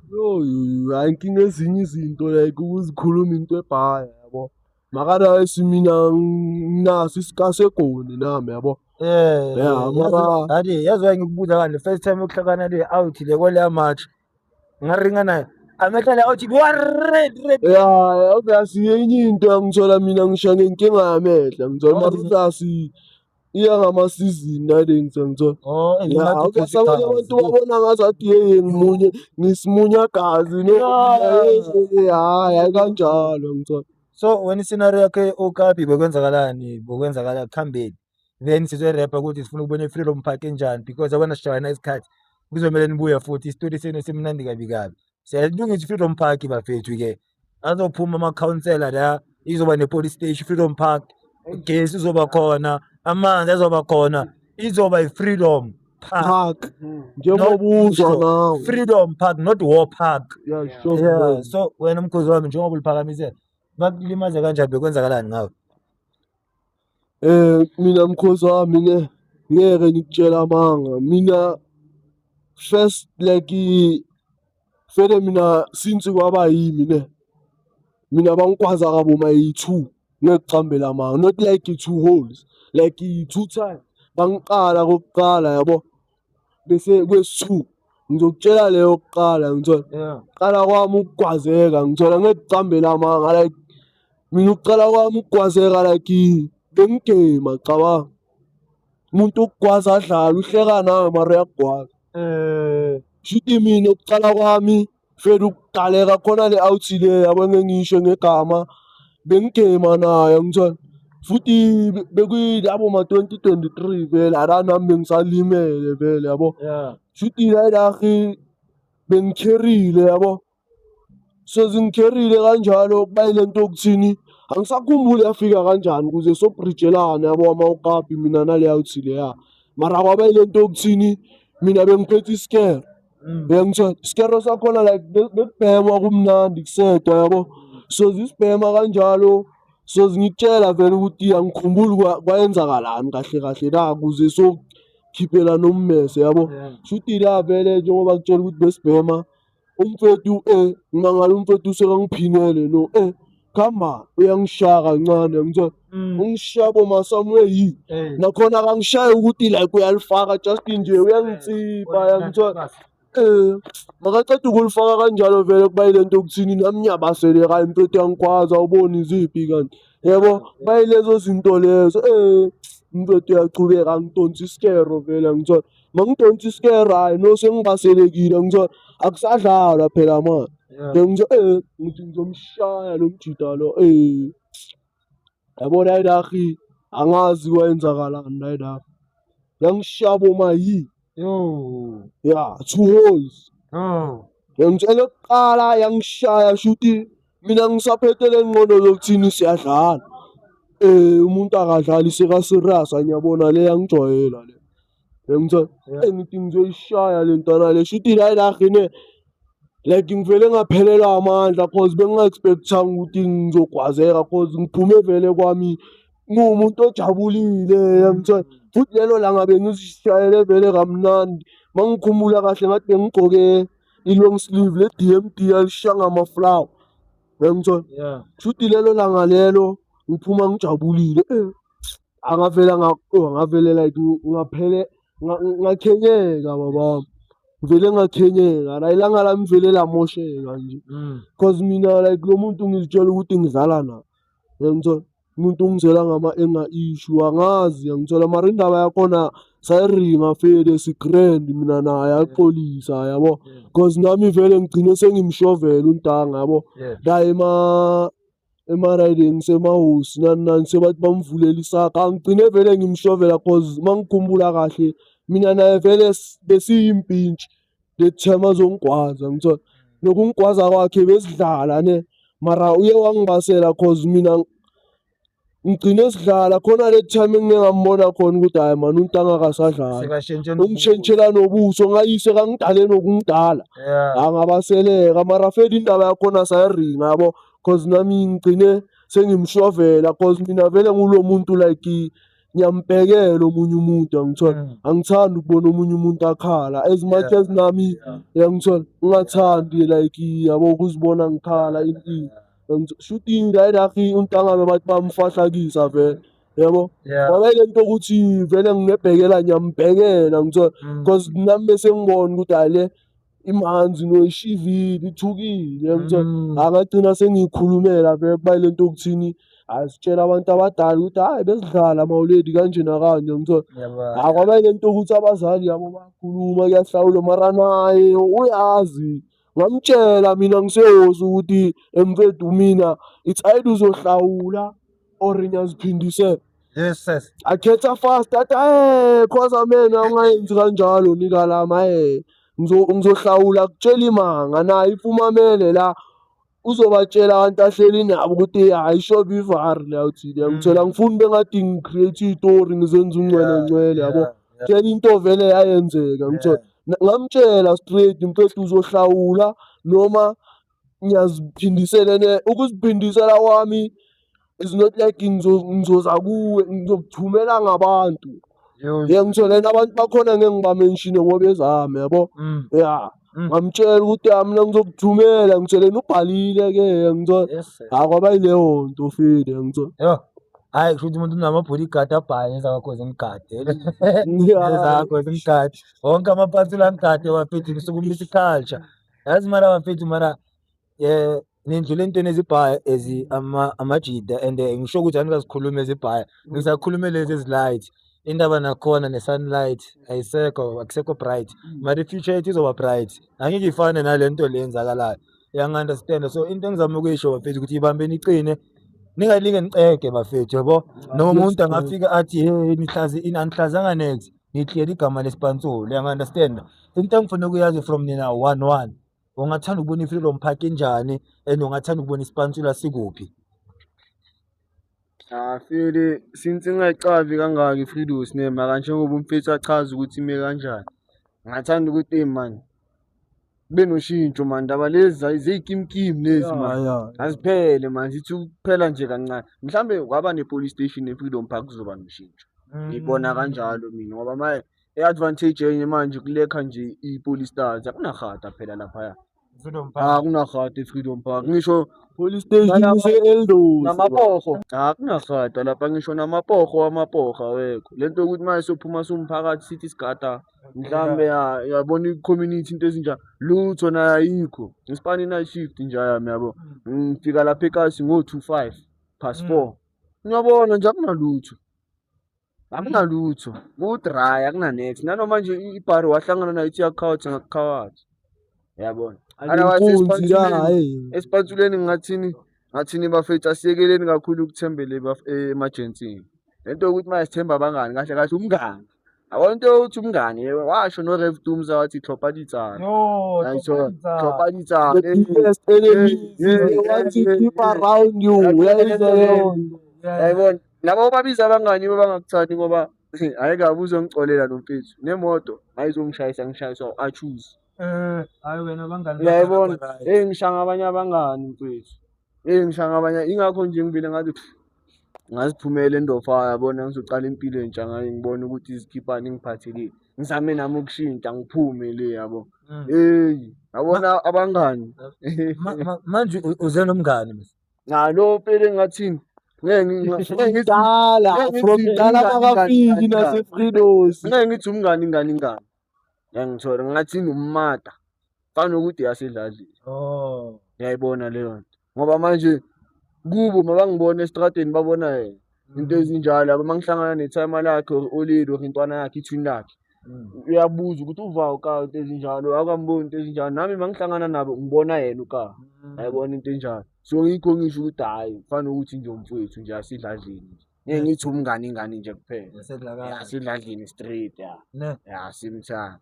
Hayi inkinga ezinye izinto like ukuzikhuluma into ebhaya yabo. Makana esimina nginaso isikase egoni nami yabo. Mara Hadi yazi ngikubuza kanje first time ukuhlakana le out le kwale match. Ngaringa naye. Amehla le out red. obviously enye into angithola mina ngisho ngenkinga yamehla ngithola marutasi iya ngama-season nale ngithola. Abanye abantu babona ngazathi ngimunye ngisimunya gazi hayi kanjalo ngithola. So when scenario yakhe okapi bekwenzakala kuhambeni. Then sizwe-rapper ukuthi sifuna ukubona i-Freedom Park enjani because abana sijayana isikhathi kuzomela nibuya futhi isitori senu simnandi kabi kabi. Siyalungisa i-Freedom Park bafethu ke. Azophuma ama-councillor la izoba ne-police station Freedom Park. ugesi uzoba khona, amanzi azoba khona, izoba yi-Freedom Park. Park njengoba uzwa ngawo. Freedom Park, not War Park. Yeah, sure. Yeah, so wena mkhozi wami njengoba uliphakamisele, bakulimaze kanjani, bekwenzakalani ngawe? Mina mkhozi wami ngeke ngikutshela amanga. Mina first like fede mina since kwaba yimi ne. Mina bangikwaza kabo mayi-2 ngekucambela amanga, not like i-2 holes, like i-2 times. Bangiqala kokuqala yabo, bese kwesi-2 ngizokutshela leyo kuqala ngithola. Yeah. Qala kwami ukukwazeka ngithola ngekucambela amanga, like mina ukuqala kwami ukukwazeka like bengigame cabanga. Umuntu ukugwaza adlala uhleka nawe mara uyakugwaza. Shuthi mina ukuqala kwami fede ukuqaleka khona le-out le yabo ngengisho ngegama bengigame nayo ngithola. Futhi bekuyilabo ma-2023 vele ara nami bengisalimele vele yabo. Yeah. Shuthi la bengikherile yabo. So zingikherile kanjalo kuba ilento yokuthini angisakhumbuli yafika kanjani ukuze sobridgelana yabo amawukapi mina nale-out leya. Mara kwaba ilento yokuthini mina bengiphethe isikere. Bengithola isikero sakhona like bekubhema kumnandi kusedwa yabo. So zisibhema kanjalo, so ngikutshela vele ukuthi angikhumbuli kwayenzakalani kahle kahle la ukuze sokhiphela nommese yabo. Shuthi la vele njengoba kutshela ukuthi besibhema umfethu ngimangala umfethu sekangiphinele no khamba uyangishaya kancane ngithola. Ungishaya masamwe nakhona akangishaya ukuthi like uyalifaka just nje uyangitsipa yangithola. Makaqeda ukulifaka kanjalo vele kuba ilento yokuthini nami ngiyabaseleka impethu yangikwaza ubona iziphi kanti yabo bayilezo zinto lezo. Impethu uyachubeka angidonsa isikero vele ngithola. Mangidonsa isikero hayi no sengibaselekile ngithola akusadlalwa phela manje. Ngithola ngithi ngizomshaya lo mjida lo. Yabo layidahi angazi kwayenzakalani layidahi. Yangishaya mayi. Yo. Yeah, 2 holes. Ngitshela ukuqala yangishaya shuthi mina ngisaphethele ingqondo zokuthini siyadlala. Umuntu akadlali seka-serious ngiyabona le yangijwayela le. Ngithola ngithi ngizoyishaya le ntwana le shuthi layidahi ne like ngivele ngaphelelwa amandla cause benginga-expect-anga ukuthi ngizogwazeka cause ngiphume vele kwami ngumuntu ojabulile yangithola. Futhi lelo langa bengizishayele vele kamnandi. Mangikhumbula kahle ngathi bengigqoke i-long sleeve le-DMD yalishiya ngama-flower yangithola. Yeah. Shuthi lelo langa lelo ngiphuma ngijabulile. Ngavele like ngakhenyeka babami. Ngivele ngakhenyeka la ilanga lami vele lamosheka nje. Cause mina like lo muntu ngizitshela ukuthi ngidlala naye yangithola. Umuntu ungizela ngama-anger issue angazi yangithola mara indaba yakhona sayiringa fede si-grand mina naye yaxolisa yabo. Cause nami vele ngigcine sengimshovela untanga yabo. La ema-riding semahosi nani sebathi bamvulela isaka ngigcine vele ngimshovela cause mangikhumbula kahle mina naye vele besiyimpintshi lethema zongigwaza ngithola. Nokungigwaza kwakhe besidlala ne mara uye wangibasela cause mina ngigcine sidlala khona le time engike ngambona khona ukuthi hayi man untanga akasadlala. Ungishentshela nobuso ngayise kangidale nokungidala. Angabaseleka mara fede indaba yakhona sayiringa yabo cause nami ngigcine sengimshovela cause mina vele ngulo muntu like ngiyampekela omunye umuntu yangithola. Angithandi ukubona omunye umuntu akhala as much as nami yangithola ngingathandi like yabo ukuzibona ngikhala impilo. Shuthi layidahi untanga bathi bamfahlakisa vele yabo. Ngoba ilento ukuthi vele nginebhekela ngiyambhekela ngithola cause nami bese ngibona ukuthi hayi le imanzi noyishivile ithukile ngithola. Angagcina sengiyikhulumela vele kuba ilento yokuthini asitshela abantu abadala ukuthi hayi besidlala mawuledi kanje nakanje ngithola. Kwaba ilento yokuthi abazali yabo bayakhuluma kuyahlawulwa mara naye uyazi. Ngamtshela mina ngiseyozi ukuthi mfethu mina it's either uzohlawula or ngiyaziphindisela. Yes. Akhetha fast athi khoza mina ungayenzi kanjalo nika lama ngizohlawula kutshela imanga naye ipfumamele la uzobatshela abantu ahleli nabo ukuthi ayishobe ivari la uthini yangithola angifuni bengathi ngicreate istory ngizenza ungcwele yabo tshela into vele yayenzeka ngithola ngamtshela straight mfethu uzohlawula noma ngiyaziphindisela ukuziphindisela kwami is not like ngizoza kuwe ngizokuthumela ngabantu ngithola abantu bakhona ngeke ngibamenshine ngoba ezami yabo ya ngamtshela ukuthi mina ngizokuthumela ngitshele ubhalile-ke ngithola akwaba yileyo nto file ngithola hayi kusho ukuthi umuntu unama-bodyguard abhaye ezakho zingigade ezakho zingigade wonke amaphathula angigade bafethu ngisukumisa i-culture yazi mara bafethu mara nindlule entweni ezibhaya amajida and ngisho ukuthi anikazikhulume ezibhaya ngisakhulume lezi ezilight indaba nakhona ne-sunlight akusekho bright mara i-future yethu izoba bright angeke ifane nale nto le yenzakalayo uyangi-understand so into engizama ukuyisho bafethu ukuthi ibambeni iqine ningalinge nicege bafethu yabo noma umuntu angafika athi hey anihlazanga next ngiclear igama lesipansula uyangi-understand into engifuna ukuyazi from nina 1 ungathanda ukubona i-Freedom Park enjani and ungathanda ukubona isipansula sikuphi? Fili since ingayicavi kangaka i-Freedos mara njengoba umfethu achaza ukuthi ime kanjani. Ngathanda ukuthi man kube noshintsho man ndaba lezi ziyikimkimi lezi man. Aziphele man zithi ukuphela nje kancane. Mhlambe kwaba ne-police station e-Freedom Park kuzoba noshintsho. Ngibona kanjalo mina ngoba manje i-advantage yenye manje kulekha nje i-police stars akunarhata phela lapha. Akunarhata e-Freedom Park ngisho police station ise-Eldos namaporho akunarhata lapha ngisho amaporho awekho lento yokuthi manje sophuma somphakathi sithi sigada mhlambe yabona i-community into ezinjalo lutho nayo ayikho ngisipani night shift nje yami yabo ngifika lapha eKasi ngo-2:05 past 4 ngiyabona nje akunalutho ku-dry akunanext nanoma nje ibhari wahlangana nayo ithi yakhawatha ngakukhawatha yabona esipathuleni ngathini bafethu asiyekeleni kakhulu ukuthembele emergency lento yokuthi manje sithemba abangani kahle kahle umngani yabona into yokuthi umngani washo no-Rev Dumza wathi hlopha litsana hlopha litsana keep around you yayibona labo babiza abangani bangakuthandi ngoba ayikabe uzongicolela nomfethu nemoto ayizongishayisa ngishayiswa achoose hayi wena abangani yayibona ngishanga abanye abangani mfethu ngishanga abanye ingakho nje ngibile ngathi ngaziphumela endofa yabona ngizocala impilo entsha ngaye ngibona ukuthi izikhiphani ngiphathekile ngizame nami ukushintsha ngiphume le yabo yabona abangani manje uze nomngani mse lo phela ngathini ngidala from dala makafiki nase-Freedos ngeke ngithi umngani yangithola ngathini ummata fana ukuthi yasedladlile ngiyayibona leyo nto ngoba manje kubo mabangibona estradeni babona yena into ezinjalo abo mangihlangana nethayima lakhe olilo intwana yakhe ithwini lakhe uyabuza ukuthi uva uka into ezinjalo akamboni into ezinjalo nami mangihlangana nabo ngibona yena uka ayibona into enjalo so ngikho ngisho ukuthi hayi fana ukuthi nje umfowethu nje asidladlile ngeke ngithi umngani nje kuphela yasidladlile straight simthanda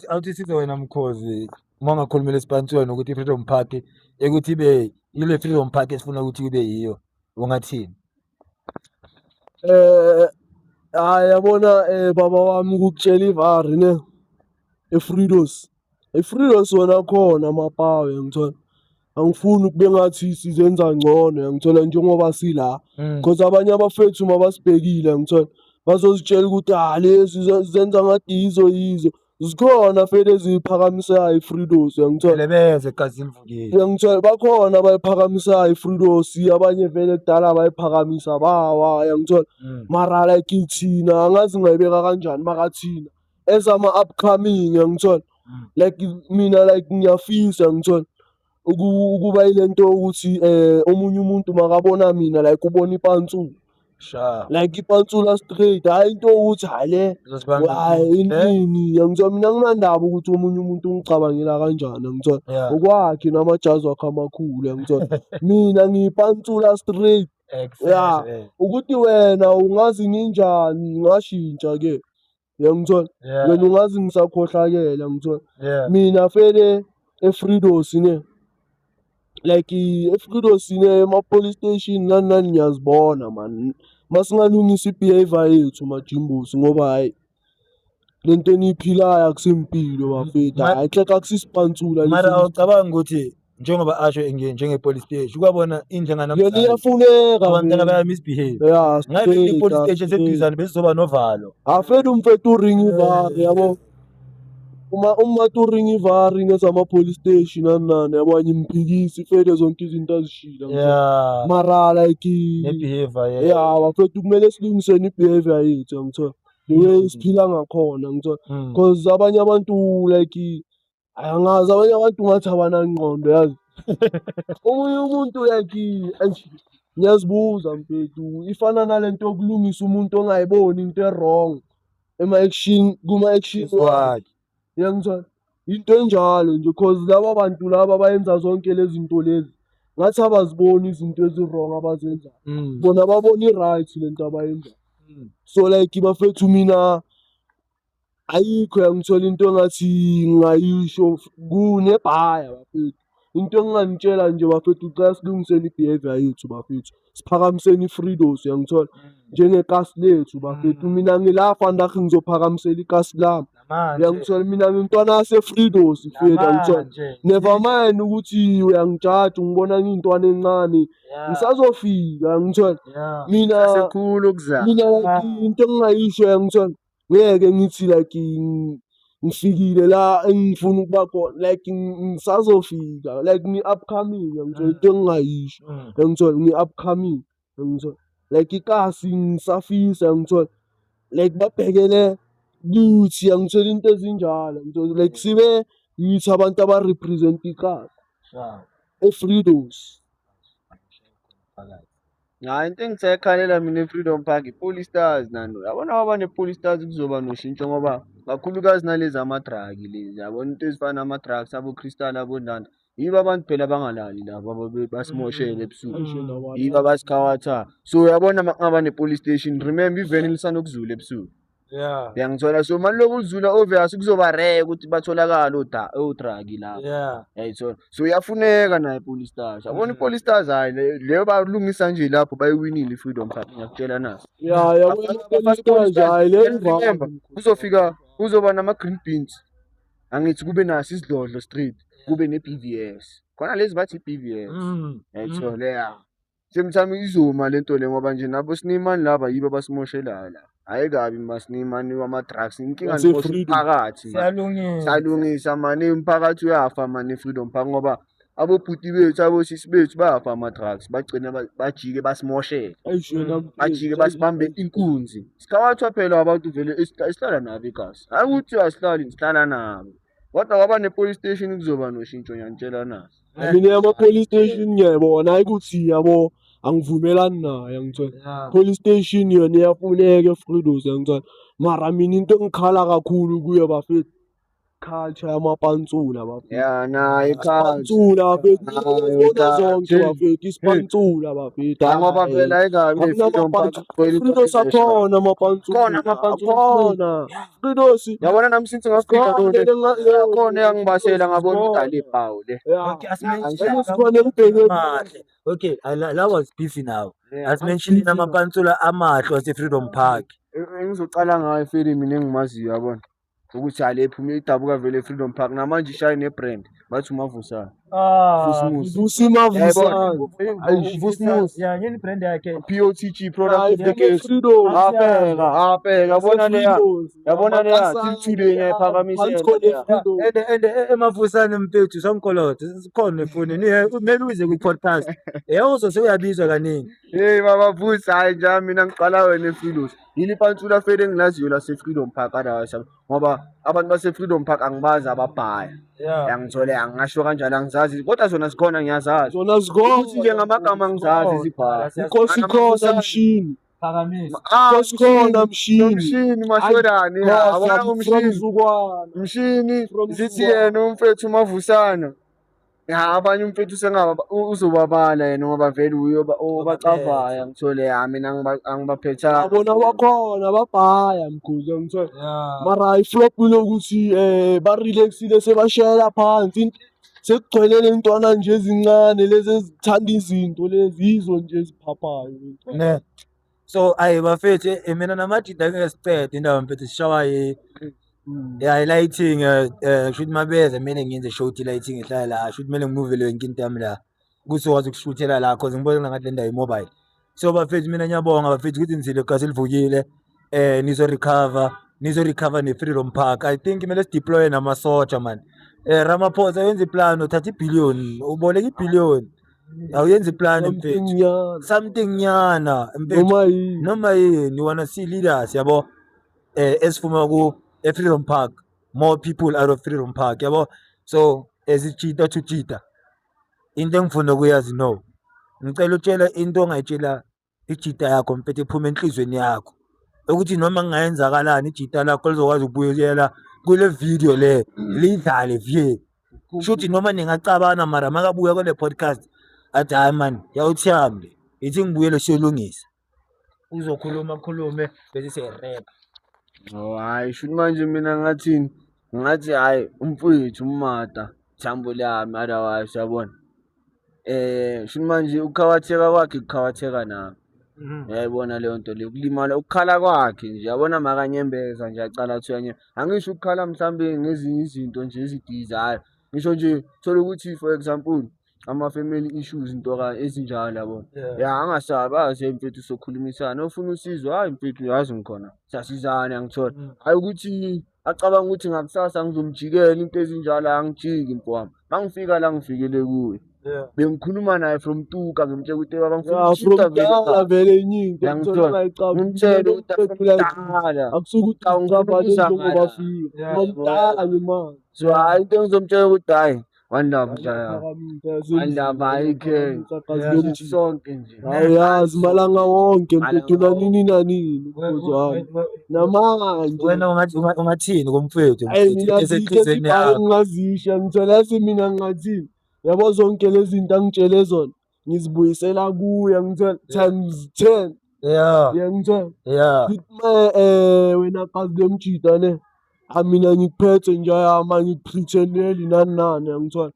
athi sizo wena Mkhozi uma ungakhulumela esipansula nokuthi i-Freedom Park ekuthi ibe ile Freedom Park esifuna ukuthi kube yiyo ungathini? Hayi yabona baba wami ukukutshela ivari ne e-Freedos wona khona amapawe ngithola angifuni kube ngathi sizenza ngcono ngithola njengoba sila because abanye abafethu mabasibhekile ngithola bazozitshela ukuthi lezi zenza ngathi yizo zikhona fele eziphakamisayo i-Freedos ngithola lebeze egazini mvukile ngithola bakhona abayiphakamisayo i-Freedos abanye vele kudala abayiphakamisa bawa ngithola mara like thina angazi ngayibeka kanjani makathina as ama-upcoming ngithola like mina like ngiyafisa ngithola ukuba ilento ukuthi omunye umuntu makabona mina like ubona ipantsula like ipantsula straight hayi into ukuthi le inini ngithola mina nginandaba ukuthi omunye umuntu ngicabangela kanjani ngithola okwakhe namajazi wakhe amakhulu ngithola mina ngiyipantsula straight ukuthi wena ungazi ninjani ngashintsha ke ngithola wena ungazi ngisakhohlakela ngithola mina fele e-Freedos like eFridos ema-police station nani nani ngiyazibona man. Masingalungisa i-behavior yethu majimbosi ngoba hayi lento eniyiphilayo akusempilo bafethu. Hayi hle akusisipantsula Mara lesi. awucabanga ukuthi njengoba asho njenge-police station kwabona indlela Yona namhlanje iyafuneka abantwana man. baya-misbehave. Ya Ngabe i-police straight station seduzane besizoba novalo. afethu umfethu uringa ivari yabo. Uma turinga ivari ngezama-police station nani nani yabo angimuphikisi ifethu zonke izinto azishila. Yeah. Mara like Ne-behavior ya bafethu kumele silungiseni i-behavior yethu ngithola. The way siphila ngakhona ngithola. Cause abanye abantu like angazi abanye abantu ngathi abanangqondo yazi. Omunye umuntu like ngiyazibuza mfethu ifana nalento yokulungisa umuntu ongayiboni into e-wrong kuma-action wakhe. Uyangithola? Into enjalo nje cause laba bantu laba abayenza zonke lezi zinto lezi ngathi abaziboni izinto ezi-wrong abazenzayo. Bona babona i-right lento abayenzayo. So like bafethu mina ayikho yangithola into engathi ngingayisho kunebhaya bafethu. Into enginganitshela nje bafethu cela silungiseni i-behavior yethu bafethu. Siphakamiseni i-Fridos uyangithola? Njengekasi lethu bafethu. Mina ngilapha ndakhe ngizophakamisela ikasi lami. Uyangithola mina ngintwana yase-Fridos mfethu uyangithola? Never mind ukuthi uyangijaja ungibona ngiyintwana encane. Ngisazofika uyangithola? Mina Sekhulu okuzayo. into engingayisho uyangithola? Ngeke ngithi like ngifikile la engifuna ukuba khona like ngisazofika like ngi-upcoming uyangithola? Into engingayisho uyangithola? Ngi-upcoming uyangithola? Like ikasi ngisafisa uyangithola? Like babhekele kithi uyangithola? Into ezinjalo uyangithola? Like sibe yithi abantu aba-represent ikasi eFridos. Hayi into engisayikhalela mina e-Freedom Park i-Police Stars nano. Yabona ngoba ne-Police Stars kuzoba noshintsho ngoba kakhulukazi nalezi ama-drug lezi yabona into ezifana nama-drugs abo-Crystal abondanda. Yibo abantu phela abangalali labo basimoshele ebusuku. Yibo abasikhawatha. So uyabona makungaba ne-police station remember iveni lisanokuzula ebusuku. Uyangithola? So manje uzula obvious kuzoba rare ukuthi batholakala o-drug lapho. Uyayithola? So uyafuneka naye i-Police Stars. Yabona i-Police Stars hayi leyo balungisa nje lapho bayiwinile i-Freedom Park ngiyakutshela naso. Yabona i-Police Stars hayi le Remember kuzofika kuzoba nama-green beans. Angithi kube naso isidlodlo street kube ne-BVS. Khona lezi bathi i-BVS. Uyayithola? Ya. Semthami izoma lento le ngoba nje nabo sinimani laba yibo basimoshelayo la. Hayi kabi masinimani wama-drugs inkinga phakathi. Siyalungisa mani umphakathi uyafa mani e-Freedom Park ngoba abobhuti bethu abosisi bethu bayafa ama-drugs bagcina bajike basimoshela. Bajike basibambe inkunzi. Sikhawathwa phela abantu vele esihlala nabo igasi. Hayi ukuthi asihlali sihlala nabo. Kodwa kwaba ne-police station kuzoba noshintsho ngiyantshela naso. Mina ama-police station ngiyayibona hayi ukuthi yabo angivumelani nayo ngithola. Police station yona iyafuneka eFridos ngithola. Mara mina into engikhala kakhulu kuyo bafethu culture yamapantsula bafethu. Ya nayo Isipantsula bafethu. Ubona zonke bafethu isipantsula bafethu. ngoba phela ayikabi ne-Freedom Park. Fridos akhona amapantsula. Khona amapantsula. Khona. Fridos. Yabona nami since ngafika khona yangibasela ngabona udala ibhawu le. Okay, that was beefy now. As mentioned amapantsula amahle wase-Freedom Park. Engizoqala ngayo ifilimu mina engimaziyo yabona ukuthi hale iphume idabuka vele e-Freedom Park namanje ishaye ne-brand bathi umavusana. Vusi Mavusana. Yeah, yini brand yakhe? POTG product of the case. Abheka yabona leya. Yabona leya sithule ngephakamisela. And emavusane mfethu somkolotho sikhona efoni maybe uze ku-podcast. Yawuzo sewuyabizwa kaningi. Hey baba Vusi hayi njalo mina ngiqala wena e-Freedos. Yini pantsula fele engilaziyo la se-Freedom Park adawasa ngoba abantu base-Freedom Park angibazi ababhaya. Yangithola angasho kanjalo angizazi kodwa zona zikhona ngiyazazi. Zona zikhona Ukuthi nje ngamagama angizazi izibhaya. Inkosi khona mshini. Phakamisa. Inkosi khona mshini. Mshini mashodani yabona umshini. Mshini zithi yena umfethu Mavusana. Ya abanye umfethu sengaba uzobabala yena ngoba vele ubacavaya ngithole mina angibaphetha. Yabona bakhona babhaya mkhuze ngithola. Mara iflop ukuthi ba relaxile sebashayela phansi sekugcwele lentwana nje ezincane lezi ezithanda izinto lezi yizo nje eziphaphayo. Ne. So ayi bafethu mina namajida ngeke sicede indaba mfethu sishawa lighting shoot mabeze kumele ngiyenze short lighting ehlala la shoot kumele ngimuvele yonke into yami la kuthi wazi ukushuthela la cause ngibona ngathi le ndawo i-mobile. So bafethu mina ngiyabonga bafethu ukuthi nizile kasi livukile nizo recover ne-Freedom Park. I think kumele sideploye namasotsha man. Ramaphosa yenza iplan uthatha i-billion uboleka i-billion awuyenza iplan mfethu something nyana mfethu noma yini you wanna see leaders yabo esifuma ku Freedom Park, more people out of Freedom Park yabo. So ezichita to chita into engifuna ukuyazi no ngicela utshela into ongayitshela ijita yakho mfethu iphuma enhlizweni yakho ukuthi noma kungayenzakalani ijita lakho lizokwazi ukubuyela kule video le lidlale vie shuthi noma ningacabana mara makabuya kule podcast athi hayi man yawuthiyamle ithi ngibuyele siyolungisa uzokhuluma khulume bese siyarap. Hayi shuthi manje mina ngathi hayi umfowethu umata thambo lami otherwise yabona shuthi manje ukhawatheka kwakhe ukhawatheka nami. Uyayibona leyo nto leyo kulimala ukukhala kwakhe nje yabona makanyembeza nje acala athuyanye angisho ukukhala mhlambe ngezinye izinto nje ezidizayo ngisho nje thola ukuthi for example ama-family issues into ezinjalo yabona angasabi aze mfethu sokhulumisana ofuna usizo hayi mfethu yazi ngikhona siyasizana angithola hayi ukuthi acabanga ukuthi ngakusasa ngizomjikela into ezinjalo angijiki mfowami mangifika la ngifikele kuye bengikhuluma naye from Tuka ngimtshela ukuthi from vele inyinto ngimtshela ukuthi akusukuthi ngicabanga njengoba fika ngomdala ngemali so hayi into engizomtshela ukuthi hayi wandaba ayikhe sonke nje ayazi malanga wonke mfethu nanini nanini hayi namanje wena ungathini komfethu esekhizeni ngingazisha ngithola mina ngingathini yabo zonke lezi zinto angitshele zona ngizibuyisela kuya ngithola times 10 ngithola wena kazi lemjita ne mina ngikuphethe nje yami ngipretendeli nani ngithola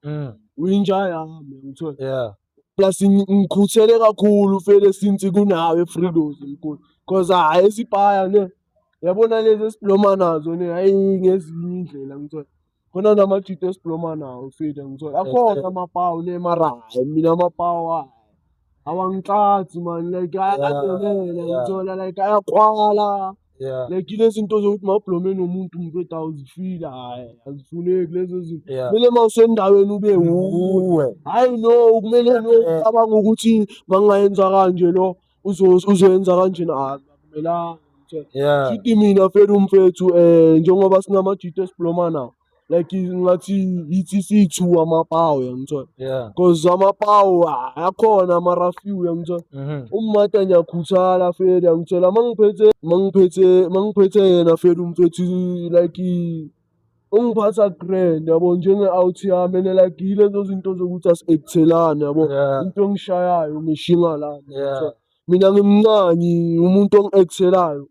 uyinja yami ngithola plus ngikhuthele kakhulu vele since kunawe Freedos mkhulu because hayi esibhaya ne yabona lezi esibloma nazo ne hayi ngezinye indlela ngithola khona namajita esibloma nawo fida ngithola akhona amapawu ne mara mina amapawu awangixathi man like ayadelela ngithola like ayakwala like lezi zinto zokuthi mawublome nomuntu mfethu awuzifila hayi azifuneki lezo zinto kumele mawusendaweni ube uwe hayi no kumele ucabanga ukuthi mangayenza kanje lo uzoyenza kanje akumelanga futhi mina fela umfethu njengoba sinamajita esibloma nawo like ngathi yithi sithu amapawu yangithola because amapawu akhona amarafiu yangithola umata ngiyakhuthala fela yangithola mangiphethe yena fela umfethu like ungiphatha grand yabo njenge-out yami and like yilezo zinto zokuthi asi-acthelane yabo into engishayayo ngishinga lana mina ngimncane umuntu ongi-acthelayo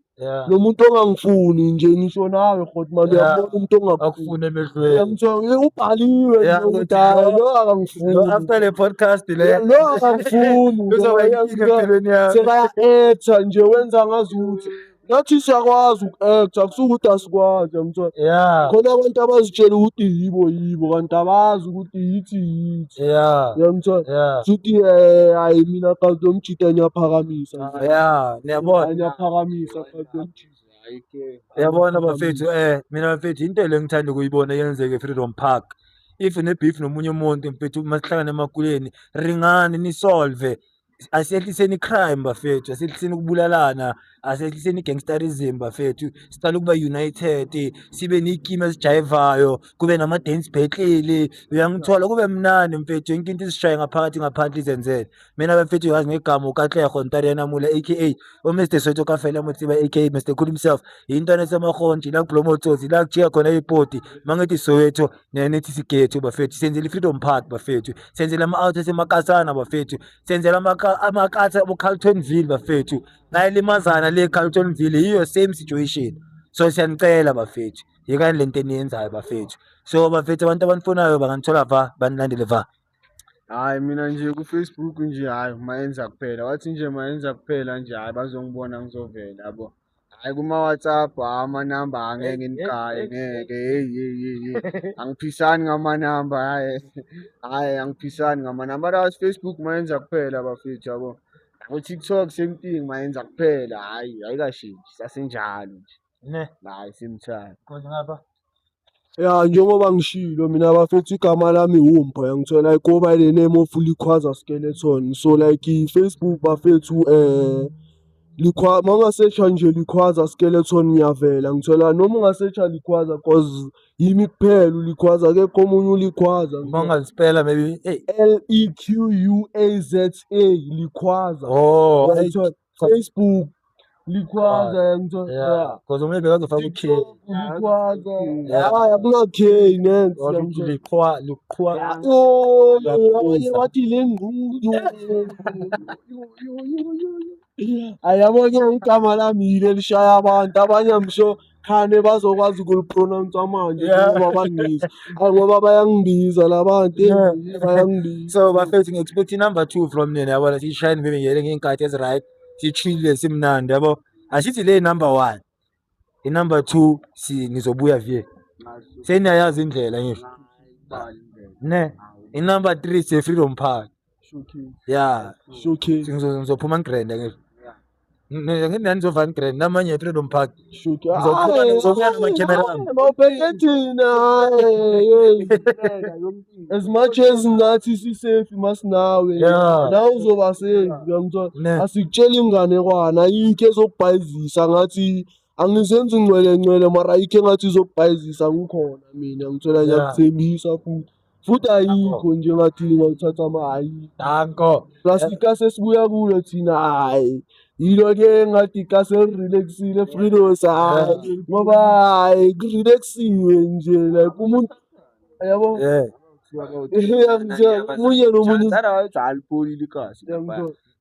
nomuntu ongangifuni nje ngisho nawe Godman uyabona umuntu akufuna emehlweni ubhaliwe ukudala lo akangifuni after le podcast le lo akangifuni sekaya-acta nje wenza ngazuthi nathi siyakwazi uku-acta kusukuthi asikwazi yangithola khona abantu abazitshela ukuthi yibo kanti abazi ukuthi yithi yangithola futhi hayi mina kazi lomjita ngiyaphakamisa ngiyaphakamisa kazi lomjita yabona bafethu mina bafethu into le ngithanda ukuyibona yenzeke e-Freedom Park if ne-beef nomunye umuntu mfethu masihlangane emakuleni ringani nisolve asehliseni crime bafethu asehliseni ukubulalana asehliseni gangsterism bafethu siqala ukuba united sibe neekima ezijayivayo kube nama-dance battle uyangithola kube mnandi mfethu yonke into izishaye ngaphandle izenzele mina bafethu yazi ngegama uKatlego Ntariana Mula aka uMr Soweto Kafela Motsiba aka Mr Cool himself yintwana eseMahonji la kuBlomotsotsi la kujiya khona ipoti mangithi Soweto nethi sigethu bafethu senzela i-Freedom Park bafethu senzela ama-out eseMakasana bafethu senzela amakatha abo-Carltonville bafethu nayilimazana le Carltonville yiyo same situation so siyanicela bafethu yekani lento eniyenzayo bafethu. So bafethu abantu abanifunayo banganithola va, banilandele va. Hayi mina nje ku-Facebook nje hayi Mayenza kuphela. Wathi nje Mayenza kuphela nje hayi bazongibona ngizovela yabo. Hayi kuma-WhatsApp amanamba angeke ngigaye ngeke hey. Angiphisani ngamanamba hayi angiphisani ngamanamba. Mara Facebook Mayenza kuphela bafethu yabo. Ku-TikTok same thing Mayenza kuphela hayi ayikashintshi sasenjalo nje. Ne, Hayi simthanda. konke ngapha. Ya njengoba ngishilo mina bafethu igama lami Wumpa ngithola like go by the name of Likhwaza Skeleton. So like i-Facebook bafethu mangasearcha nje Likhwaza Skeleton ngiyavela ngithola noma ungasearcha Likhwaza cause yimi kuphela uLikhwaza akekho omunye uLikhwaza. Ungazispela maybe hey. Lequaza Likhwaza. Oh, Ngithola Facebook Likhwaza ngithola yeah, cause maybe bazofaka u-K. Likhwaza. Yeah. Hayi akuna-K next. Or liqhwa. Oh, abanye bathi le ngquyo. Ayabona igama lami yile lishaya abantu abanye ngisho khane bazokwazi ukulipronounce manje ngoba bangibiza. Hayi ngoba bayangibiza labantu bayangibiza. So bafethu ngi-expect number 2 from nina yabona siyishayine maybe ngiyele ngey'nkathi ezi-right sichile simnandi yabo. Asithi le number 1 i-number 2 ngizobuya vie seniyayazi indlela ngisho ne i-number 3 siye-Freedom Park. Yeah, Showcase. ngizophuma ngigrenda ngisho ngizova ngigrenda namanye e-Freedom Park. Showcase. Ngizobuya nama-camera ami. Mawubheke thina as much as nathi si-safe masinawe Yeah. nawe uzoba safe uyangithola. Ne. Asikutshela inganekwana ayikho ezokubhayizisa ngathi angizenzi ngcwele mara ayikho engathi izokubhayizisa ngikhona mina ngithola ngiyakuthembisa futhi ayikho nje ngathi ngawuthatha ayikho. Danko. Plus ikase sibuya kulo thina hayi yilo-ke ngathi ikase relaxile Fridos hayi ngoba hayi kurelaxiwe nje like umuntu yabo Yeah. omunye nomunye alipholile ikasi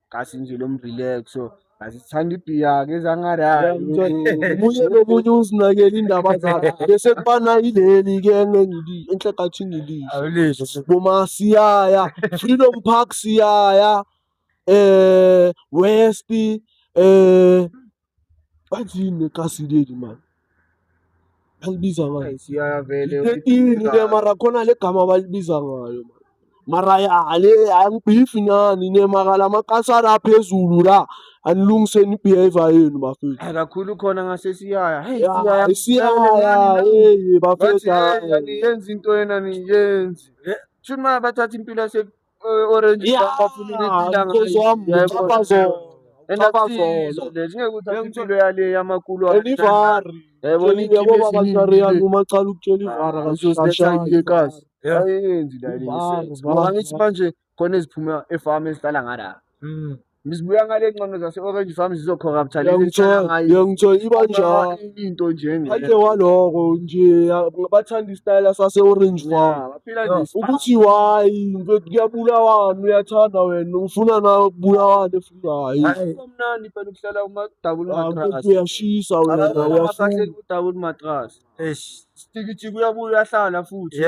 kasi nje lomrelax so asithanda ibhiya-ke ezangari hayi omunye nomunye uzinakela indaba zakhe bese kubana yileli-ke enhle kathi ngilisho Awulisho. boma siyaya Freedom Park siyaya West bathini nekasi leli mani balibiza ngayo siyaya vele 13-ke mara khona le gama balibiza ngayo mara le angibhifi nani nemakala amakasana aphezulu la anilungiseni i-behavior yenu bafethu. kakhulu khona ngasesiyaya Siyaya bafethu aniyenzi into yena niyenzi shuthi uma bathatha impilo yase-orange bafuna ngeke uthathe impilo yale yamakulo Elivari yabo bakasariyani umacala ukutshela ivara kasoseshayilekazi ayenzi la ngithi manje khona eziphuma efama ezihlala ngala ngizibuya ngale ngcono zase-orange farm ngiyangithola iba njalo into nje ake waloko nje bathanda isitayela sase-orange farm ukuthi why kuyabulawana uyathanda wena ufuna nawe kubulawane futhi hayi mnandi phela ukuhlala kuma-double mattress uyashisa wena uyafuna double mattress Eish. jikijiki uyabuya uyahlala futhi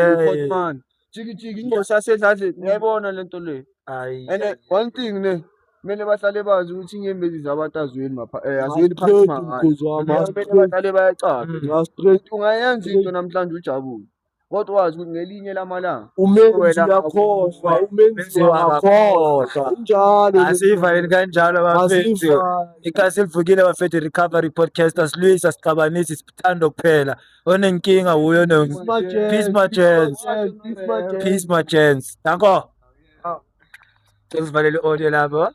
man jikijiki ingosi yasedladleni uyayibona le nto le Ayi. and one thing ne kumele bahlale bazi ukuthi inyembezi zabantu azweni azweni phansi mahhala kumele bahlale bayacaca ungayenza into namhlanje ujabule kodwa wazi ukuthi ngelinye lamalanga umenzi uyakhohlwa umenzi wakhohlwa kunjalo Asivaleni kanjalo bafethu. Ikasi livukile bafethu recovery podcast asilwisi asixabanisi sithando kuphela. Onenkinga uyo peace my chance. Danko. Sesivalele audio lapho.